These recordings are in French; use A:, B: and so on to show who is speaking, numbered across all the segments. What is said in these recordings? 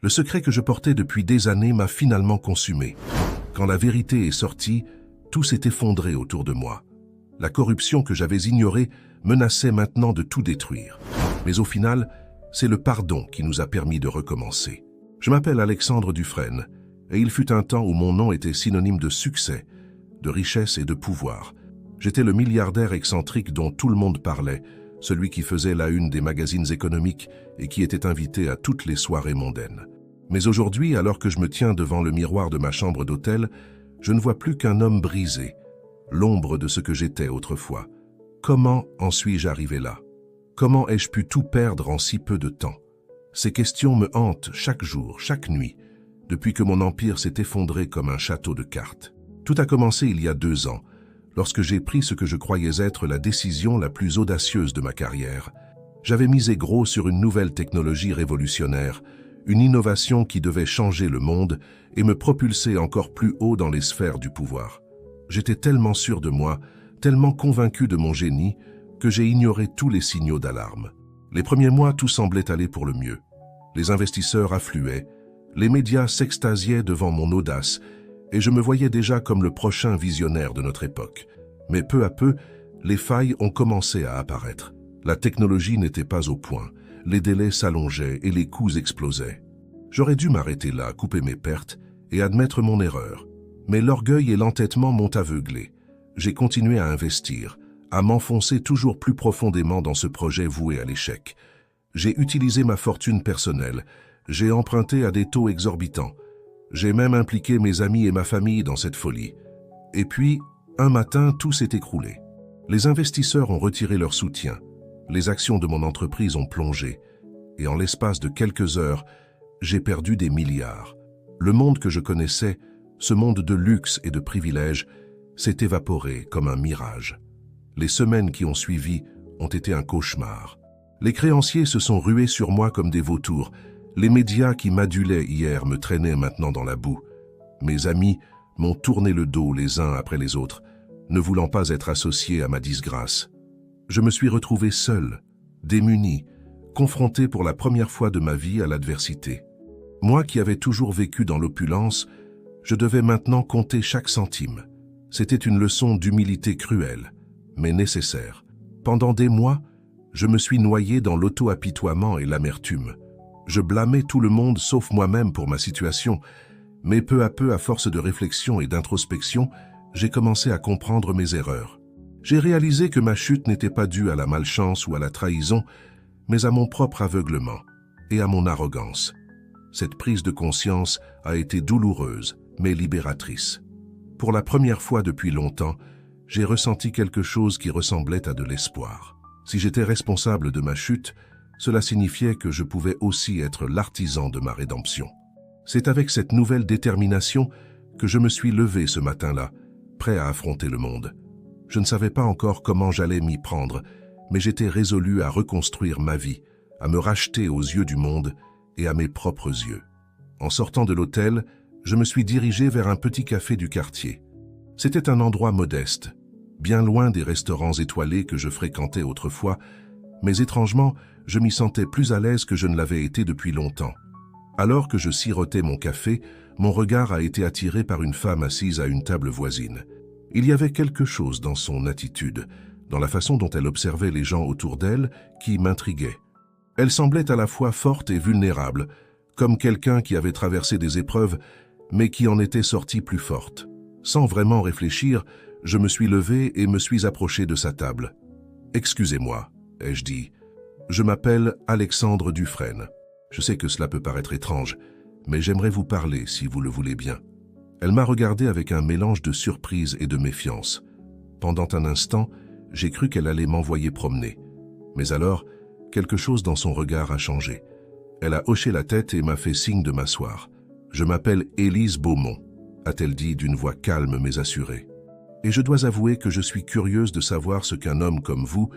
A: Le secret que je portais depuis des années m'a finalement consumé. Quand la vérité est sortie, tout s'est effondré autour de moi. La corruption que j'avais ignorée menaçait maintenant de tout détruire. Mais au final, c'est le pardon qui nous a permis de recommencer. Je m'appelle Alexandre Dufresne, et il fut un temps où mon nom était synonyme de succès, de richesse et de pouvoir. J'étais le milliardaire excentrique dont tout le monde parlait, celui qui faisait la une des magazines économiques et qui était invité à toutes les soirées mondaines. Mais aujourd'hui, alors que je me tiens devant le miroir de ma chambre d'hôtel, je ne vois plus qu'un homme brisé, l'ombre de ce que j'étais autrefois. Comment en suis-je arrivé là? Comment ai-je pu tout perdre en si peu de temps? Ces questions me hantent chaque jour, chaque nuit, depuis que mon empire s'est effondré comme un château de cartes. Tout a commencé il y a 2 ans, lorsque j'ai pris ce que je croyais être la décision la plus audacieuse de ma carrière. J'avais misé gros sur une nouvelle technologie révolutionnaire, une innovation qui devait changer le monde et me propulser encore plus haut dans les sphères du pouvoir. J'étais tellement sûr de moi, tellement convaincu de mon génie, que j'ai ignoré tous les signaux d'alarme. Les premiers mois, tout semblait aller pour le mieux. Les investisseurs affluaient, les médias s'extasiaient devant mon audace, et je me voyais déjà comme le prochain visionnaire de notre époque. Mais peu à peu, les failles ont commencé à apparaître. La technologie n'était pas au point, les délais s'allongeaient et les coûts explosaient. J'aurais dû m'arrêter là, couper mes pertes et admettre mon erreur. Mais l'orgueil et l'entêtement m'ont aveuglé. J'ai continué à investir, à m'enfoncer toujours plus profondément dans ce projet voué à l'échec. J'ai utilisé ma fortune personnelle, j'ai emprunté à des taux exorbitants. J'ai même impliqué mes amis et ma famille dans cette folie. Et puis, un matin, tout s'est écroulé. Les investisseurs ont retiré leur soutien. Les actions de mon entreprise ont plongé. Et en l'espace de quelques heures, j'ai perdu des milliards. Le monde que je connaissais, ce monde de luxe et de privilèges, s'est évaporé comme un mirage. Les semaines qui ont suivi ont été un cauchemar. Les créanciers se sont rués sur moi comme des vautours. Les médias qui m'adulaient hier me traînaient maintenant dans la boue. Mes amis m'ont tourné le dos les uns après les autres, ne voulant pas être associés à ma disgrâce. Je me suis retrouvé seul, démuni, confronté pour la première fois de ma vie à l'adversité. Moi qui avais toujours vécu dans l'opulence, je devais maintenant compter chaque centime. C'était une leçon d'humilité cruelle, mais nécessaire. Pendant des mois, je me suis noyé dans l'auto-apitoiement et l'amertume. Je blâmais tout le monde sauf moi-même pour ma situation, mais peu à peu, à force de réflexion et d'introspection, j'ai commencé à comprendre mes erreurs. J'ai réalisé que ma chute n'était pas due à la malchance ou à la trahison, mais à mon propre aveuglement et à mon arrogance. Cette prise de conscience a été douloureuse, mais libératrice. Pour la première fois depuis longtemps, j'ai ressenti quelque chose qui ressemblait à de l'espoir. Si j'étais responsable de ma chute, cela signifiait que je pouvais aussi être l'artisan de ma rédemption. C'est avec cette nouvelle détermination que je me suis levé ce matin-là, prêt à affronter le monde. Je ne savais pas encore comment j'allais m'y prendre, mais j'étais résolu à reconstruire ma vie, à me racheter aux yeux du monde et à mes propres yeux. En sortant de l'hôtel, je me suis dirigé vers un petit café du quartier. C'était un endroit modeste, bien loin des restaurants étoilés que je fréquentais autrefois, mais étrangement, je m'y sentais plus à l'aise que je ne l'avais été depuis longtemps. Alors que je sirotais mon café, mon regard a été attiré par une femme assise à une table voisine. Il y avait quelque chose dans son attitude, dans la façon dont elle observait les gens autour d'elle, qui m'intriguait. Elle semblait à la fois forte et vulnérable, comme quelqu'un qui avait traversé des épreuves, mais qui en était sorti plus forte. Sans vraiment réfléchir, je me suis levé et me suis approché de sa table. « Excusez-moi », ai-je dit. « Je m'appelle Alexandre Dufresne. Je sais que cela peut paraître étrange, mais j'aimerais vous parler si vous le voulez bien. » Elle m'a regardé avec un mélange de surprise et de méfiance. Pendant un instant, j'ai cru qu'elle allait m'envoyer promener. Mais alors, quelque chose dans son regard a changé. Elle a hoché la tête et m'a fait signe de m'asseoir. « Je m'appelle Élise Beaumont », a-t-elle dit d'une voix calme mais assurée. « Et je dois avouer que je suis curieuse de savoir ce qu'un homme comme vous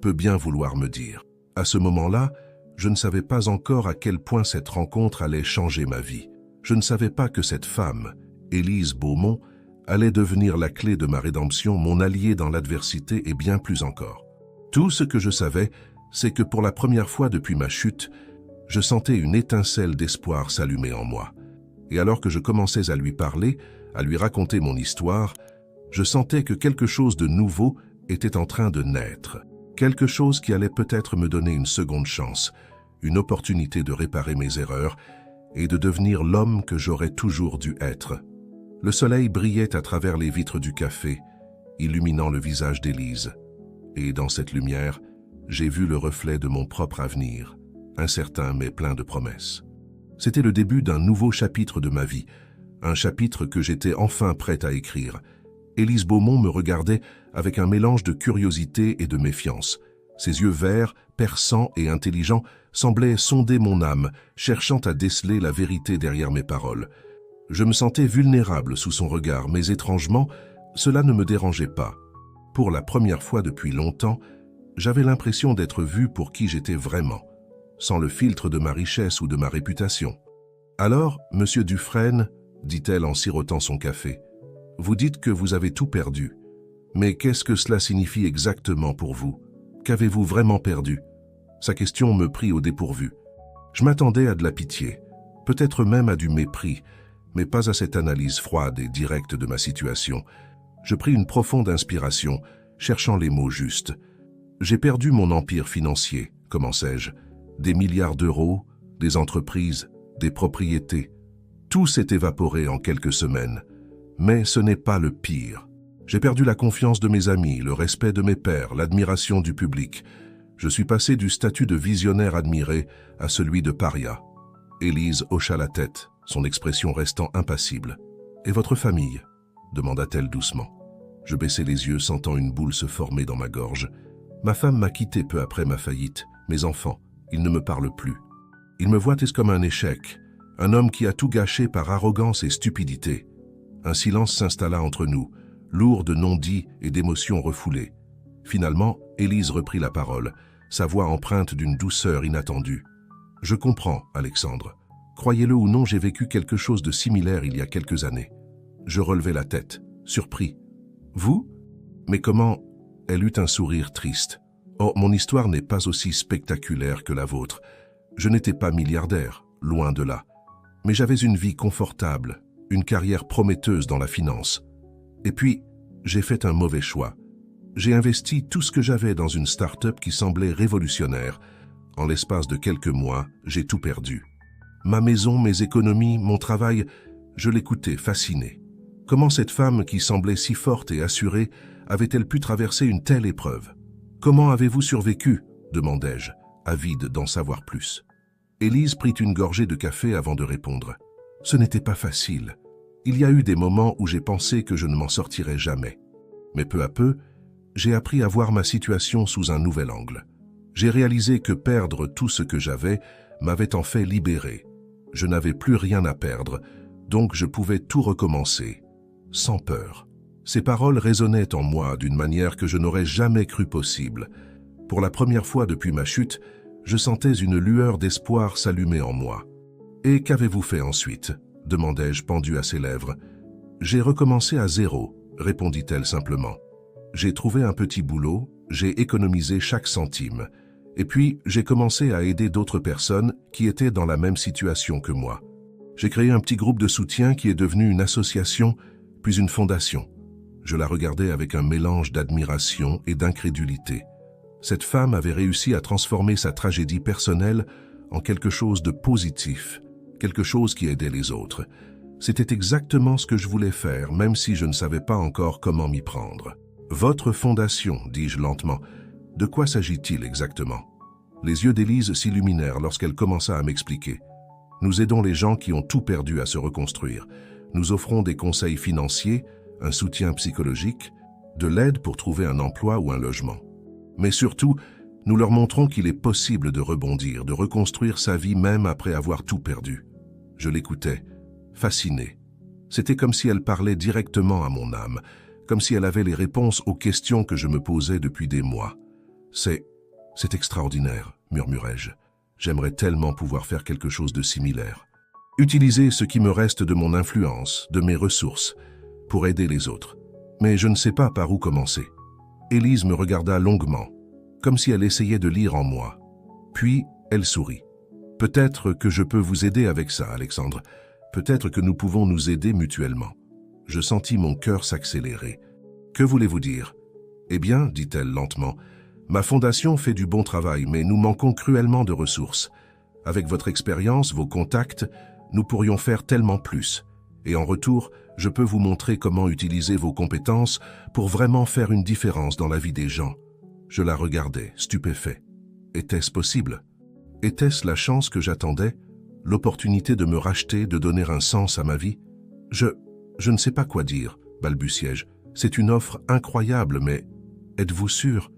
A: peut bien vouloir me dire. » À ce moment-là, je ne savais pas encore à quel point cette rencontre allait changer ma vie. Je ne savais pas que cette femme, Élise Beaumont, allait devenir la clé de ma rédemption, mon allié dans l'adversité et bien plus encore. Tout ce que je savais, c'est que pour la première fois depuis ma chute, Je sentais une étincelle d'espoir s'allumer en moi. Et alors que je commençais à lui parler, à lui raconter mon histoire, je sentais que quelque chose de nouveau était en train de naître. Quelque chose qui allait peut-être me donner une seconde chance, une opportunité de réparer mes erreurs et de devenir l'homme que j'aurais toujours dû être. Le soleil brillait à travers les vitres du café, illuminant le visage d'Élise. Et dans cette lumière, j'ai vu le reflet de mon propre avenir, incertain mais plein de promesses. C'était le début d'un nouveau chapitre de ma vie, un chapitre que j'étais enfin prêt à écrire. Élise Beaumont me regardait avec un mélange de curiosité et de méfiance. Ses yeux verts, perçants et intelligents semblaient sonder mon âme, cherchant à déceler la vérité derrière mes paroles. Je me sentais vulnérable sous son regard, mais étrangement, cela ne me dérangeait pas. Pour la première fois depuis longtemps, j'avais l'impression d'être vu pour qui j'étais vraiment, sans le filtre de ma richesse ou de ma réputation. « Alors, monsieur Dufresne, dit-elle en sirotant son café, vous dites que vous avez tout perdu. Mais qu'est-ce que cela signifie exactement pour vous? Qu'avez-vous vraiment perdu ?» Sa question me prit au dépourvu. Je m'attendais à de la pitié, peut-être même à du mépris, mais pas à cette analyse froide et directe de ma situation. Je pris une profonde inspiration, cherchant les mots justes. « J'ai perdu mon empire financier, commençai-je. Des milliards d'euros, des entreprises, des propriétés. Tout s'est évaporé en quelques semaines. Mais ce n'est pas le pire. J'ai perdu la confiance de mes amis, le respect de mes pairs, l'admiration du public. Je suis passé du statut de visionnaire admiré à celui de paria. » Élise hocha la tête, son expression restant impassible. « Et votre famille ?» demanda-t-elle doucement. Je baissai les yeux, sentant une boule se former dans ma gorge. Ma femme m'a quitté peu après ma faillite. Mes enfants, ils ne me parlent plus. Ils me voient comme un échec, un homme qui a tout gâché par arrogance et stupidité. Un silence s'installa entre nous, lourd de non-dits et d'émotions refoulées. Finalement, Élise reprit la parole, sa voix empreinte d'une douceur inattendue. « Je comprends, Alexandre. Croyez-le ou non, j'ai vécu quelque chose de similaire il y a quelques années. » Je relevai la tête, surpris. « Vous ? Mais comment ?» Elle eut un sourire triste. « Oh, mon histoire n'est pas aussi spectaculaire que la vôtre. Je n'étais pas milliardaire, loin de là. Mais j'avais une vie confortable, une carrière prometteuse dans la finance. Et puis, j'ai fait un mauvais choix. J'ai investi tout ce que j'avais dans une start-up qui semblait révolutionnaire. En l'espace de quelques mois, j'ai tout perdu. Ma maison, mes économies, mon travail, je l'écoutais fasciné. Comment cette femme qui semblait si forte et assurée avait-elle pu traverser une telle épreuve? « Comment avez-vous survécu ?» demandai-je, avide d'en savoir plus. Élise prit une gorgée de café avant de répondre. « Ce n'était pas facile. Il y a eu des moments où j'ai pensé que je ne m'en sortirais jamais. Mais peu à peu, j'ai appris à voir ma situation sous un nouvel angle. J'ai réalisé que perdre tout ce que j'avais m'avait en fait libéré. Je n'avais plus rien à perdre, donc je pouvais tout recommencer, sans peur. » Ces paroles résonnaient en moi d'une manière que je n'aurais jamais cru possible. Pour la première fois depuis ma chute, je sentais une lueur d'espoir s'allumer en moi. « Et qu'avez-vous fait ensuite ?» demandai-je pendu à ses lèvres. « J'ai recommencé à zéro », répondit-elle simplement. « J'ai trouvé un petit boulot, j'ai économisé chaque centime. Et puis, j'ai commencé à aider d'autres personnes qui étaient dans la même situation que moi. J'ai créé un petit groupe de soutien qui est devenu une association, puis une fondation. » Je la regardais avec un mélange d'admiration et d'incrédulité. Cette femme avait réussi à transformer sa tragédie personnelle en quelque chose de positif, quelque chose qui aidait les autres. C'était exactement ce que je voulais faire, même si je ne savais pas encore comment m'y prendre. « Votre fondation, dis-je lentement. De quoi s'agit-il exactement ?» Les yeux d'Élise s'illuminèrent lorsqu'elle commença à m'expliquer. « Nous aidons les gens qui ont tout perdu à se reconstruire. Nous offrons des conseils financiers, un soutien psychologique, de l'aide pour trouver un emploi ou un logement. Mais surtout, nous leur montrons qu'il est possible de rebondir, de reconstruire sa vie même après avoir tout perdu. » Je l'écoutais, fasciné. C'était comme si elle parlait directement à mon âme, comme si elle avait les réponses aux questions que je me posais depuis des mois. « C'est extraordinaire, » murmurai-je. « J'aimerais tellement pouvoir faire quelque chose de similaire. Utiliser ce qui me reste de mon influence, de mes ressources, pour aider les autres. Mais je ne sais pas par où commencer. » Élise me regarda longuement, comme si elle essayait de lire en moi. Puis, elle sourit. « Peut-être que je peux vous aider avec ça, Alexandre. Peut-être que nous pouvons nous aider mutuellement. Je sentis mon cœur s'accélérer. Que voulez-vous dire? Eh bien, dit-elle lentement, ma fondation fait du bon travail, mais nous manquons cruellement de ressources. Avec votre expérience, vos contacts, nous pourrions faire tellement plus. Et en retour, je peux vous montrer comment utiliser vos compétences pour vraiment faire une différence dans la vie des gens. Je la regardais, stupéfait. Était-ce possible? Était-ce la chance que j'attendais? L'opportunité de me racheter, de donner un sens à ma vie? Je ne sais pas quoi dire, balbutiai-je. C'est une offre incroyable, mais êtes-vous sûr?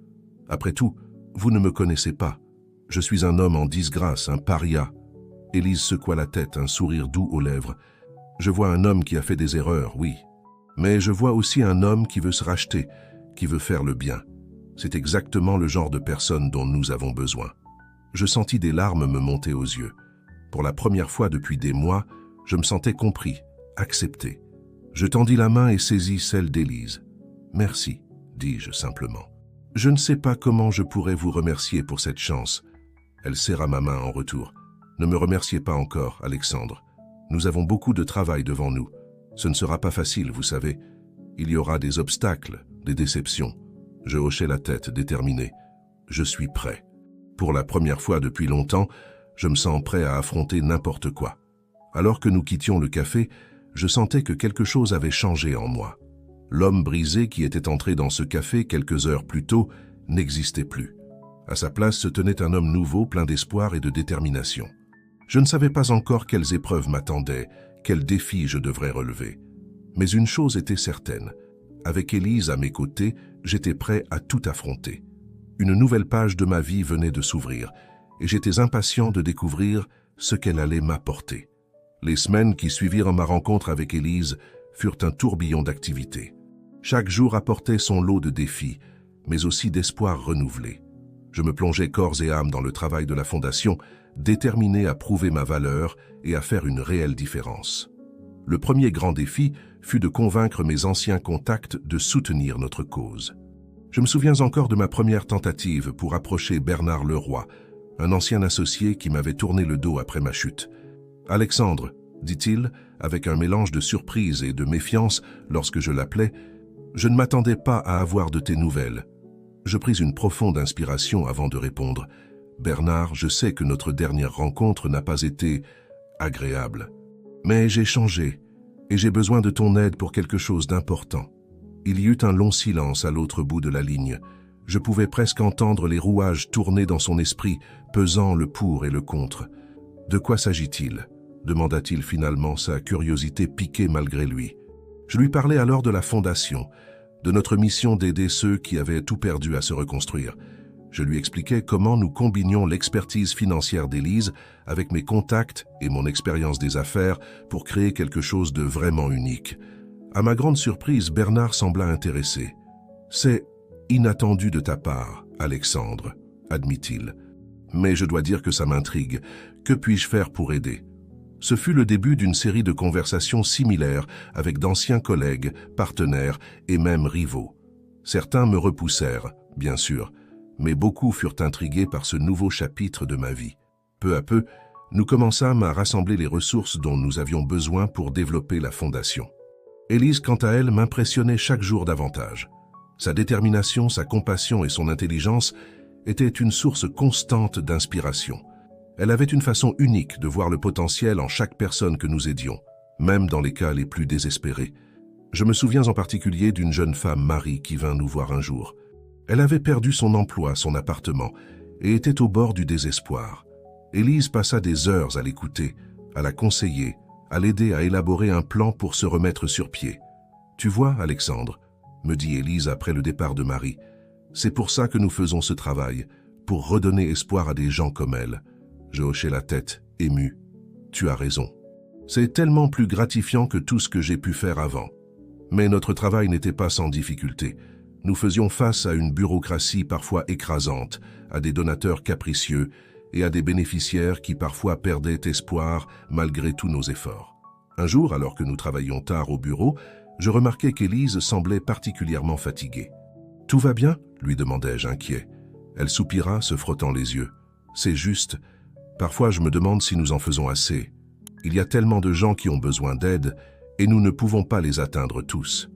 A: Après tout, vous ne me connaissez pas. Je suis un homme en disgrâce, un paria. Élise secoua la tête, un sourire doux aux lèvres. Je vois un homme qui a fait des erreurs, oui. Mais je vois aussi un homme qui veut se racheter, qui veut faire le bien. C'est exactement le genre de personne dont nous avons besoin. Je sentis des larmes me monter aux yeux. Pour la première fois depuis des mois, je me sentais compris, accepté. Je tendis la main et saisis celle d'Élise. « Merci », dis-je simplement. « Je ne sais pas comment je pourrais vous remercier pour cette chance. » Elle serra ma main en retour. « Ne me remerciez pas encore, Alexandre. Nous avons beaucoup de travail devant nous. Ce ne sera pas facile, vous savez. Il y aura des obstacles, des déceptions. » Je hochai la tête, déterminé. « Je suis prêt. Pour la première fois depuis longtemps, je me sens prêt à affronter n'importe quoi. » Alors que nous quittions le café, je sentais que quelque chose avait changé en moi. L'homme brisé qui était entré dans ce café quelques heures plus tôt n'existait plus. À sa place se tenait un homme nouveau, plein d'espoir et de détermination. Je ne savais pas encore quelles épreuves m'attendaient, quels défis je devrais relever. Mais une chose était certaine. Avec Élise à mes côtés, j'étais prêt à tout affronter. Une nouvelle page de ma vie venait de s'ouvrir, et j'étais impatient de découvrir ce qu'elle allait m'apporter. Les semaines qui suivirent ma rencontre avec Élise furent un tourbillon d'activités. Chaque jour apportait son lot de défis, mais aussi d'espoirs renouvelés. Je me plongeais corps et âme dans le travail de la Fondation, déterminé à prouver ma valeur et à faire une réelle différence. Le premier grand défi fut de convaincre mes anciens contacts de soutenir notre cause. Je me souviens encore de ma première tentative pour approcher Bernard Leroy, un ancien associé qui m'avait tourné le dos après ma chute. « Alexandre », dit-il, avec un mélange de surprise et de méfiance lorsque je l'appelais, « je ne m'attendais pas à avoir de tes nouvelles. » Je pris une profonde inspiration avant de répondre. « Bernard, je sais que notre dernière rencontre n'a pas été agréable. Mais j'ai changé, et j'ai besoin de ton aide pour quelque chose d'important. » Il y eut un long silence à l'autre bout de la ligne. Je pouvais presque entendre les rouages tourner dans son esprit, pesant le pour et le contre. « De quoi s'agit-il » demanda-t-il finalement, sa curiosité piquée malgré lui. Je lui parlais alors de la Fondation, de notre mission d'aider ceux qui avaient tout perdu à se reconstruire. Je lui expliquais comment nous combinions l'expertise financière d'Élise avec mes contacts et mon expérience des affaires pour créer quelque chose de vraiment unique. À ma grande surprise, Bernard sembla intéressé. « C'est inattendu de ta part, Alexandre, » admit-il. « Mais je dois dire que ça m'intrigue. Que puis-je faire pour aider ?» Ce fut le début d'une série de conversations similaires avec d'anciens collègues, partenaires et même rivaux. Certains me repoussèrent, bien sûr, mais beaucoup furent intrigués par ce nouveau chapitre de ma vie. Peu à peu, nous commençâmes à rassembler les ressources dont nous avions besoin pour développer la Fondation. Élise, quant à elle, m'impressionnait chaque jour davantage. Sa détermination, sa compassion et son intelligence étaient une source constante d'inspiration. Elle avait une façon unique de voir le potentiel en chaque personne que nous aidions, même dans les cas les plus désespérés. Je me souviens en particulier d'une jeune femme, Marie, qui vint nous voir un jour. Elle avait perdu son emploi, son appartement, et était au bord du désespoir. Élise passa des heures à l'écouter, à la conseiller, à l'aider à élaborer un plan pour se remettre sur pied. « Tu vois, Alexandre, » me dit Élise après le départ de Marie, « c'est pour ça que nous faisons ce travail, pour redonner espoir à des gens comme elle. » Je hochai la tête, ému. « Tu as raison. C'est tellement plus gratifiant que tout ce que j'ai pu faire avant. » Mais notre travail n'était pas sans difficulté. Nous faisions face à une bureaucratie parfois écrasante, à des donateurs capricieux et à des bénéficiaires qui parfois perdaient espoir malgré tous nos efforts. Un jour, alors que nous travaillions tard au bureau, je remarquai qu'Élise semblait particulièrement fatiguée. « Tout va bien ?» lui demandai-je inquiet. Elle soupira, se frottant les yeux. « C'est juste, Parfois, je me demande si nous en faisons assez. Il y a tellement de gens qui ont besoin d'aide et nous ne pouvons pas les atteindre tous. »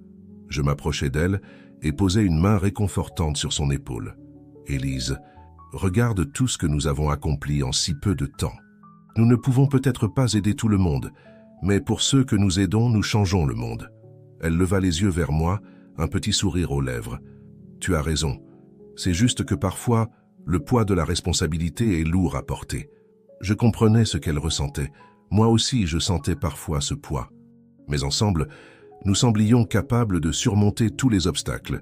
A: Je m'approchai d'elle et posai une main réconfortante sur son épaule. « Élise, regarde tout ce que nous avons accompli en si peu de temps. Nous ne pouvons peut-être pas aider tout le monde, mais pour ceux que nous aidons, nous changeons le monde. » Elle leva les yeux vers moi, un petit sourire aux lèvres. « Tu as raison. C'est juste que parfois, le poids de la responsabilité est lourd à porter. » Je comprenais ce qu'elle ressentait. Moi aussi, je sentais parfois ce poids. Mais ensemble, nous semblions capables de surmonter tous les obstacles.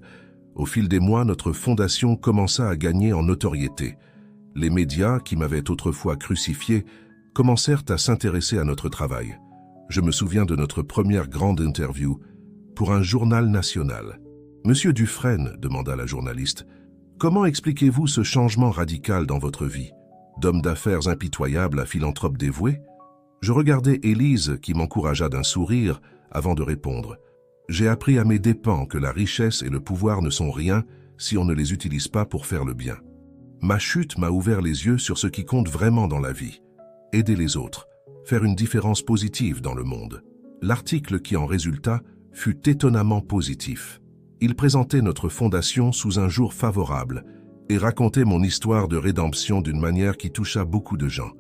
A: Au fil des mois, notre fondation commença à gagner en notoriété. Les médias, qui m'avaient autrefois crucifié, commencèrent à s'intéresser à notre travail. Je me souviens de notre première grande interview pour un journal national. « Monsieur Dufresne, » demanda la journaliste, « comment expliquez-vous ce changement radical dans votre vie? D'homme d'affaires impitoyable à philanthrope dévoué ?» Je regardai Élise qui m'encouragea d'un sourire avant de répondre. « J'ai appris à mes dépens que la richesse et le pouvoir ne sont rien si on ne les utilise pas pour faire le bien. Ma chute m'a ouvert les yeux sur ce qui compte vraiment dans la vie. Aider les autres, faire une différence positive dans le monde. » L'article qui en résulta fut étonnamment positif. Il présentait notre fondation sous un jour favorable et racontait mon histoire de rédemption d'une manière qui toucha beaucoup de gens.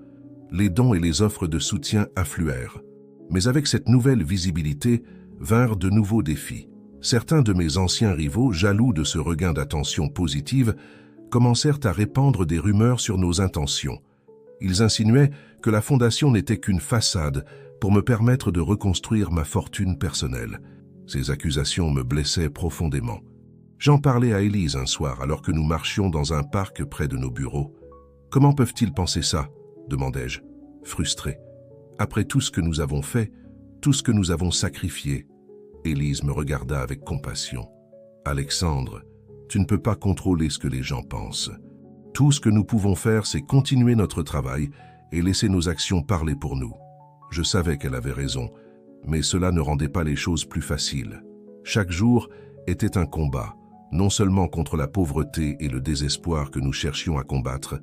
A: Les dons et les offres de soutien affluèrent. Mais avec cette nouvelle visibilité vinrent de nouveaux défis. Certains de mes anciens rivaux, jaloux de ce regain d'attention positive, commencèrent à répandre des rumeurs sur nos intentions. Ils insinuaient que la fondation n'était qu'une façade pour me permettre de reconstruire ma fortune personnelle. Ces accusations me blessaient profondément. J'en parlais à Élise un soir alors que nous marchions dans un parc près de nos bureaux. « Comment peuvent-ils penser ça ?» demandai-je, frustré. « Après tout ce que nous avons fait, tout ce que nous avons sacrifié. » Élise me regarda avec compassion. « Alexandre, tu ne peux pas contrôler ce que les gens pensent. Tout ce que nous pouvons faire, c'est continuer notre travail et laisser nos actions parler pour nous. » Je savais qu'elle avait raison, mais cela ne rendait pas les choses plus faciles. Chaque jour était un combat, non seulement contre la pauvreté et le désespoir que nous cherchions à combattre,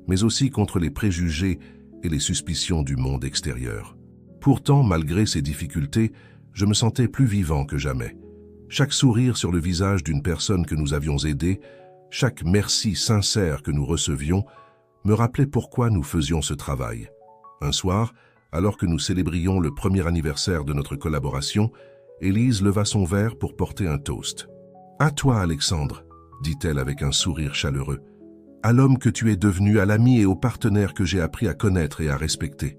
A: mais aussi contre les préjugés et les suspicions du monde extérieur. Pourtant, malgré ces difficultés, je me sentais plus vivant que jamais. Chaque sourire sur le visage d'une personne que nous avions aidée, chaque merci sincère que nous recevions, me rappelait pourquoi nous faisions ce travail. Un soir, alors que nous célébrions le premier anniversaire de notre collaboration, Élise leva son verre pour porter un toast. « À toi, Alexandre, » dit-elle avec un sourire chaleureux. « À l'homme que tu es devenu, à l'ami et au partenaire que j'ai appris à connaître et à respecter. »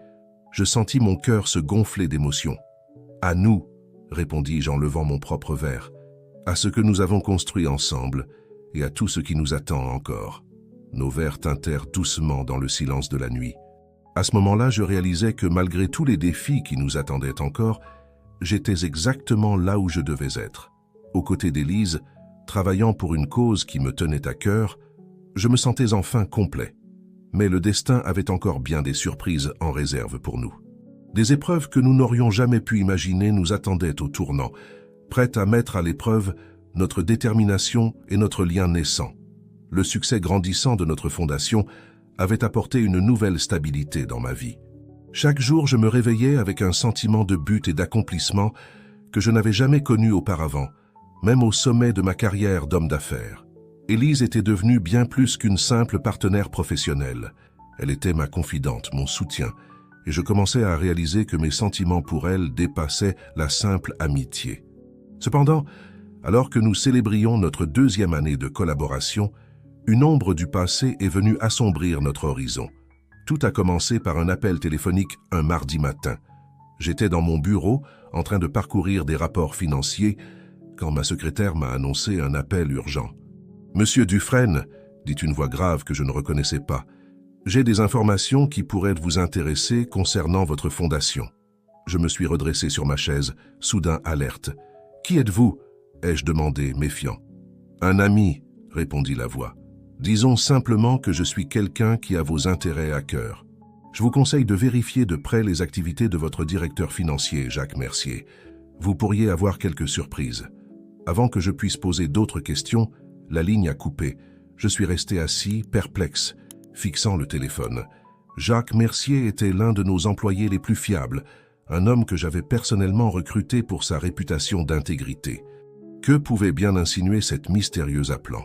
A: Je sentis mon cœur se gonfler d'émotion. « À nous, » répondis-je en levant mon propre verre, « à ce que nous avons construit ensemble et à tout ce qui nous attend encore. » Nos verres tintèrent doucement dans le silence de la nuit. À ce moment-là, je réalisais que malgré tous les défis qui nous attendaient encore, j'étais exactement là où je devais être. Aux côtés d'Élise, travaillant pour une cause qui me tenait à cœur, je me sentais enfin complet. Mais le destin avait encore bien des surprises en réserve pour nous. Des épreuves que nous n'aurions jamais pu imaginer nous attendaient au tournant, prêtes à mettre à l'épreuve notre détermination et notre lien naissant. Le succès grandissant de notre fondation avait apporté une nouvelle stabilité dans ma vie. Chaque jour, je me réveillais avec un sentiment de but et d'accomplissement que je n'avais jamais connu auparavant, même au sommet de ma carrière d'homme d'affaires. Élise était devenue bien plus qu'une simple partenaire professionnelle. Elle était ma confidente, mon soutien, et je commençais à réaliser que mes sentiments pour elle dépassaient la simple amitié. Cependant, alors que nous célébrions notre 2e année de collaboration, une ombre du passé est venue assombrir notre horizon. Tout a commencé par un appel téléphonique un mardi matin. J'étais dans mon bureau, en train de parcourir des rapports financiers, quand ma secrétaire m'a annoncé un appel urgent. « Monsieur Dufresne, » dit une voix grave que je ne reconnaissais pas, « j'ai des informations qui pourraient vous intéresser concernant votre fondation. » Je me suis redressé sur ma chaise, soudain alerte. « Qui êtes-vous » ai-je demandé, méfiant. « Un ami, » répondit la voix. « Disons simplement que je suis quelqu'un qui a vos intérêts à cœur. Je vous conseille de vérifier de près les activités de votre directeur financier, Jacques Mercier. Vous pourriez avoir quelques surprises. » Avant que je puisse poser d'autres questions, la ligne a coupé. Je suis resté assis, perplexe, fixant le téléphone. Jacques Mercier était l'un de nos employés les plus fiables, un homme que j'avais personnellement recruté pour sa réputation d'intégrité. Que pouvait bien insinuer cette mystérieuse appelant?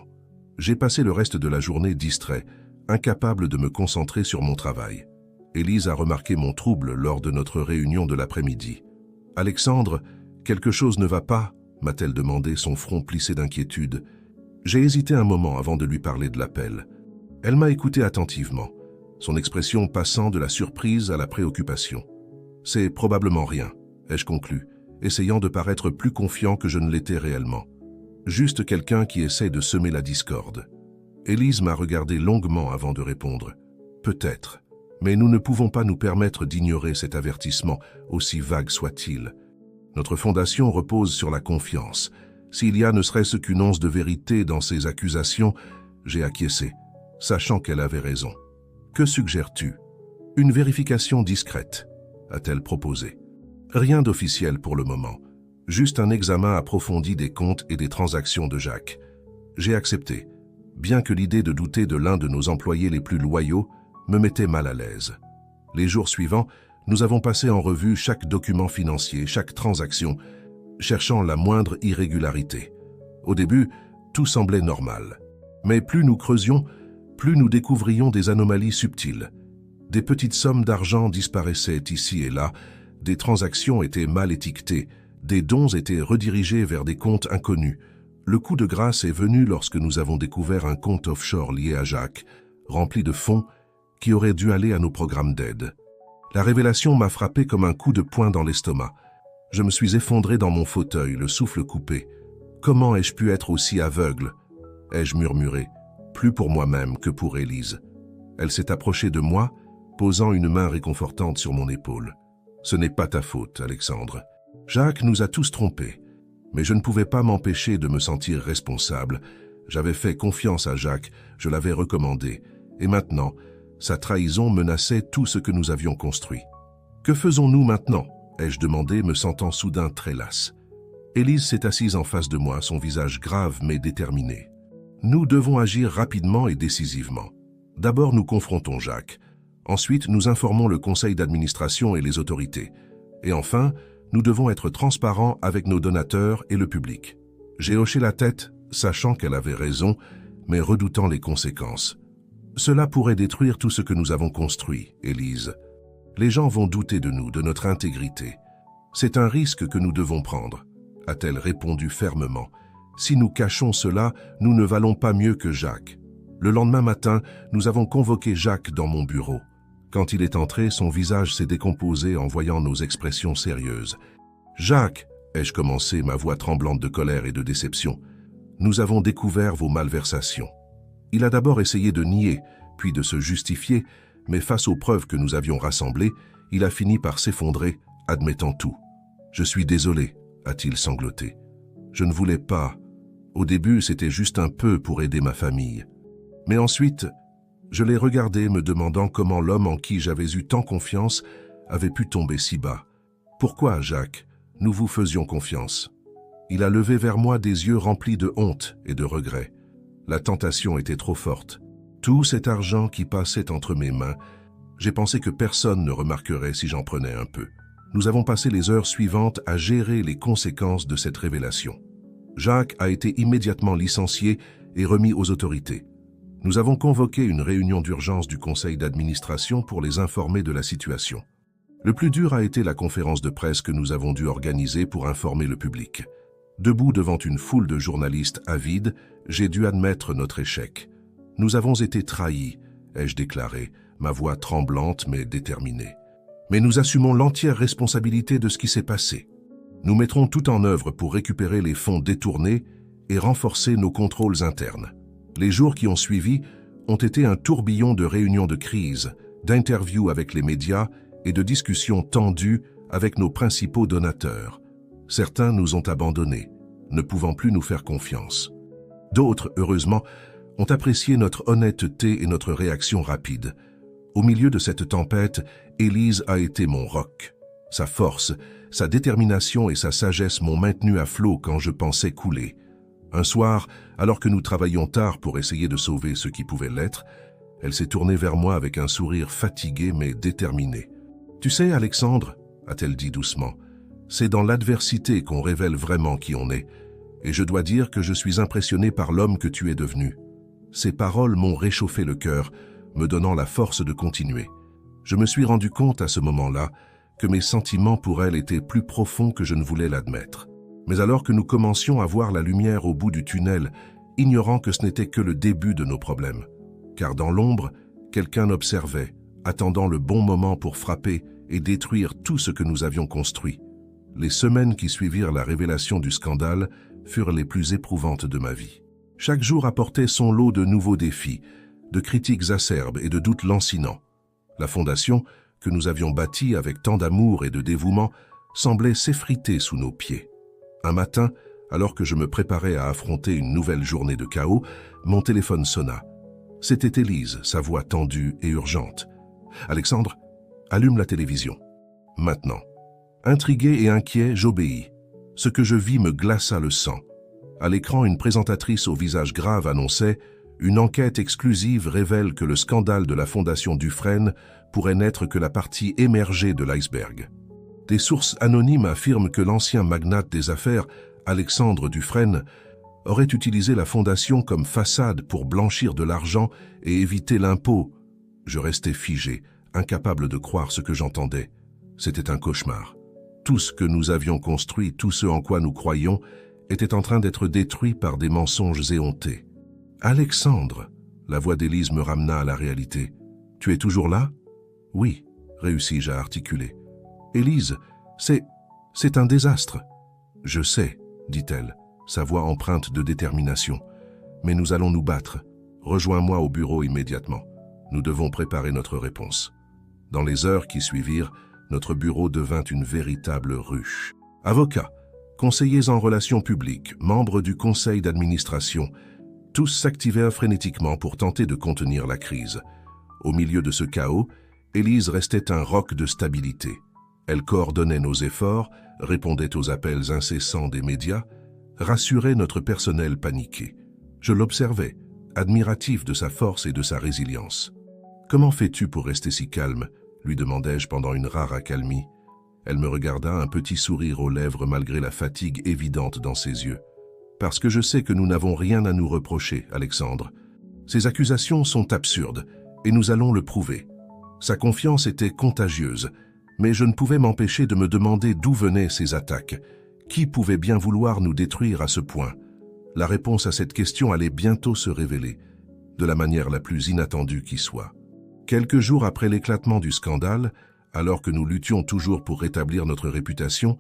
A: J'ai passé le reste de la journée distrait, incapable de me concentrer sur mon travail. Élise a remarqué mon trouble lors de notre réunion de l'après-midi. « Alexandre, quelque chose ne va pas ?» m'a-t-elle demandé, son front plissé d'inquiétude. J'ai hésité un moment avant de lui parler de l'appel. Elle m'a écouté attentivement, son expression passant de la surprise à la préoccupation. « C'est probablement rien », ai-je conclu, essayant de paraître plus confiant que je ne l'étais réellement. Juste quelqu'un qui essaie de semer la discorde. Élise m'a regardé longuement avant de répondre. « Peut-être, mais nous ne pouvons pas nous permettre d'ignorer cet avertissement, aussi vague soit-il. Notre fondation repose sur la confiance. S'il y a ne serait-ce qu'une once de vérité dans ces accusations, j'ai acquiescé, sachant qu'elle avait raison. Que suggères-tu? Une vérification discrète, a-t-elle proposé. Rien d'officiel pour le moment, juste un examen approfondi des comptes et des transactions de Jacques. J'ai accepté, bien que l'idée de douter de l'un de nos employés les plus loyaux me mettait mal à l'aise. Les jours suivants, nous avons passé en revue chaque document financier, chaque transaction, cherchant la moindre irrégularité. Au début, tout semblait normal. Mais plus nous creusions, plus nous découvrions des anomalies subtiles. Des petites sommes d'argent disparaissaient ici et là, des transactions étaient mal étiquetées, des dons étaient redirigés vers des comptes inconnus. Le coup de grâce est venu lorsque nous avons découvert un compte offshore lié à Jacques, rempli de fonds qui auraient dû aller à nos programmes d'aide. La révélation m'a frappé comme un coup de poing dans l'estomac. Je me suis effondré dans mon fauteuil, le souffle coupé. Comment ai-je pu être aussi aveugle? Ai-je murmuré, plus pour moi-même que pour Élise. Elle s'est approchée de moi, posant une main réconfortante sur mon épaule. Ce n'est pas ta faute, Alexandre. Jacques nous a tous trompés. Mais je ne pouvais pas m'empêcher de me sentir responsable. J'avais fait confiance à Jacques, je l'avais recommandé. Et maintenant, sa trahison menaçait tout ce que nous avions construit. Que faisons-nous maintenant? Ai-je demandé, me sentant soudain très lasse. Élise s'est assise en face de moi, son visage grave mais déterminé. Nous devons agir rapidement et décisivement. D'abord, nous confrontons Jacques. Ensuite, nous informons le conseil d'administration et les autorités. Et enfin, nous devons être transparents avec nos donateurs et le public. J'ai hoché la tête, sachant qu'elle avait raison, mais redoutant les conséquences. Cela pourrait détruire tout ce que nous avons construit, Élise. Les gens vont douter de nous, de notre intégrité. C'est un risque que nous devons prendre, a-t-elle répondu fermement. Si nous cachons cela, nous ne valons pas mieux que Jacques. Le lendemain matin, nous avons convoqué Jacques dans mon bureau. Quand il est entré, son visage s'est décomposé en voyant nos expressions sérieuses. « Jacques, ai-je commencé, ma voix tremblante de colère et de déception, nous avons découvert vos malversations. » Il a d'abord essayé de nier, puis de se justifier, mais face aux preuves que nous avions rassemblées, il a fini par s'effondrer, admettant tout. « Je suis désolé, » a-t-il sangloté. « Je ne voulais pas. Au début, c'était juste un peu pour aider ma famille. Mais ensuite, je l'ai regardé me demandant comment l'homme en qui j'avais eu tant confiance avait pu tomber si bas. Pourquoi, Jacques, nous vous faisions confiance? Il a levé vers moi des yeux remplis de honte et de regret. La tentation était trop forte. Tout cet argent qui passait entre mes mains, j'ai pensé que personne ne remarquerait si j'en prenais un peu. Nous avons passé les heures suivantes à gérer les conséquences de cette révélation. Jacques a été immédiatement licencié et remis aux autorités. Nous avons convoqué une réunion d'urgence du conseil d'administration pour les informer de la situation. Le plus dur a été la conférence de presse que nous avons dû organiser pour informer le public. Debout devant une foule de journalistes avides, j'ai dû admettre notre échec. Nous avons été trahis, ai-je déclaré, ma voix tremblante mais déterminée. Mais nous assumons l'entière responsabilité de ce qui s'est passé. Nous mettrons tout en œuvre pour récupérer les fonds détournés et renforcer nos contrôles internes. Les jours qui ont suivi ont été un tourbillon de réunions de crise, d'interviews avec les médias et de discussions tendues avec nos principaux donateurs. Certains nous ont abandonnés, ne pouvant plus nous faire confiance. D'autres, heureusement, ont apprécié notre honnêteté et notre réaction rapide. Au milieu de cette tempête, Élise a été mon roc. Sa force, sa détermination et sa sagesse m'ont maintenu à flot quand je pensais couler. Un soir, alors que nous travaillions tard pour essayer de sauver ce qui pouvait l'être, Elle s'est tournée vers moi avec un sourire fatigué mais déterminé. « Tu sais, Alexandre, a-t-elle dit doucement, c'est dans l'adversité qu'on révèle vraiment qui on est, et je dois dire que je suis impressionné par l'homme que tu es devenu. » Ces paroles m'ont réchauffé le cœur, me donnant la force de continuer. Je me suis rendu compte à ce moment-là que mes sentiments pour elle étaient plus profonds que je ne voulais l'admettre. Mais alors que nous commencions à voir la lumière au bout du tunnel, ignorant que ce n'était que le début de nos problèmes. Car dans l'ombre, quelqu'un observait, attendant le bon moment pour frapper et détruire tout ce que nous avions construit. Les semaines qui suivirent la révélation du scandale furent les plus éprouvantes de ma vie. Chaque jour apportait son lot de nouveaux défis, de critiques acerbes et de doutes lancinants. La fondation, que nous avions bâtie avec tant d'amour et de dévouement, semblait s'effriter sous nos pieds. Un matin, alors que je me préparais à affronter une nouvelle journée de chaos, mon téléphone sonna. C'était Élise, sa voix tendue et urgente. « Alexandre, allume la télévision. Maintenant. » Intrigué et inquiet, j'obéis. Ce que je vis me glaça le sang. À l'écran, une présentatrice au visage grave annonçait « Une enquête exclusive révèle que le scandale de la Fondation Dufresne pourrait n'être que la partie émergée de l'iceberg. » Des sources anonymes affirment que l'ancien magnate des affaires, Alexandre Dufresne, aurait utilisé la fondation comme façade pour blanchir de l'argent et éviter l'impôt. Je restais figé, incapable de croire ce que j'entendais. C'était un cauchemar. Tout ce que nous avions construit, tout ce en quoi nous croyions, était en train d'être détruit par des mensonges éhontés. « Alexandre !» La voix d'Élise me ramena à la réalité. « Tu es toujours là ?»« Oui », réussis-je à articuler. « Élise, c'est un désastre. »« Je sais, » dit-elle, sa voix empreinte de détermination. « Mais nous allons nous battre. Rejoins-moi au bureau immédiatement. Nous devons préparer notre réponse. » Dans les heures qui suivirent, notre bureau devint une véritable ruche. Avocats, conseillers en relations publiques, membres du conseil d'administration, tous s'activèrent frénétiquement pour tenter de contenir la crise. Au milieu de ce chaos, Élise restait un roc de stabilité. Elle coordonnait nos efforts, répondait aux appels incessants des médias, rassurait notre personnel paniqué. Je l'observais, admiratif de sa force et de sa résilience. « Comment fais-tu pour rester si calme ?» lui demandai-je pendant une rare accalmie. Elle me regarda, un petit sourire aux lèvres malgré la fatigue évidente dans ses yeux. « Parce que je sais que nous n'avons rien à nous reprocher, Alexandre. Ces accusations sont absurdes, et nous allons le prouver. » Sa confiance était contagieuse, mais je ne pouvais m'empêcher de me demander d'où venaient ces attaques. Qui pouvait bien vouloir nous détruire à ce point? La réponse à cette question allait bientôt se révéler, de la manière la plus inattendue qui soit. Quelques jours après l'éclatement du scandale, alors que nous luttions toujours pour rétablir notre réputation,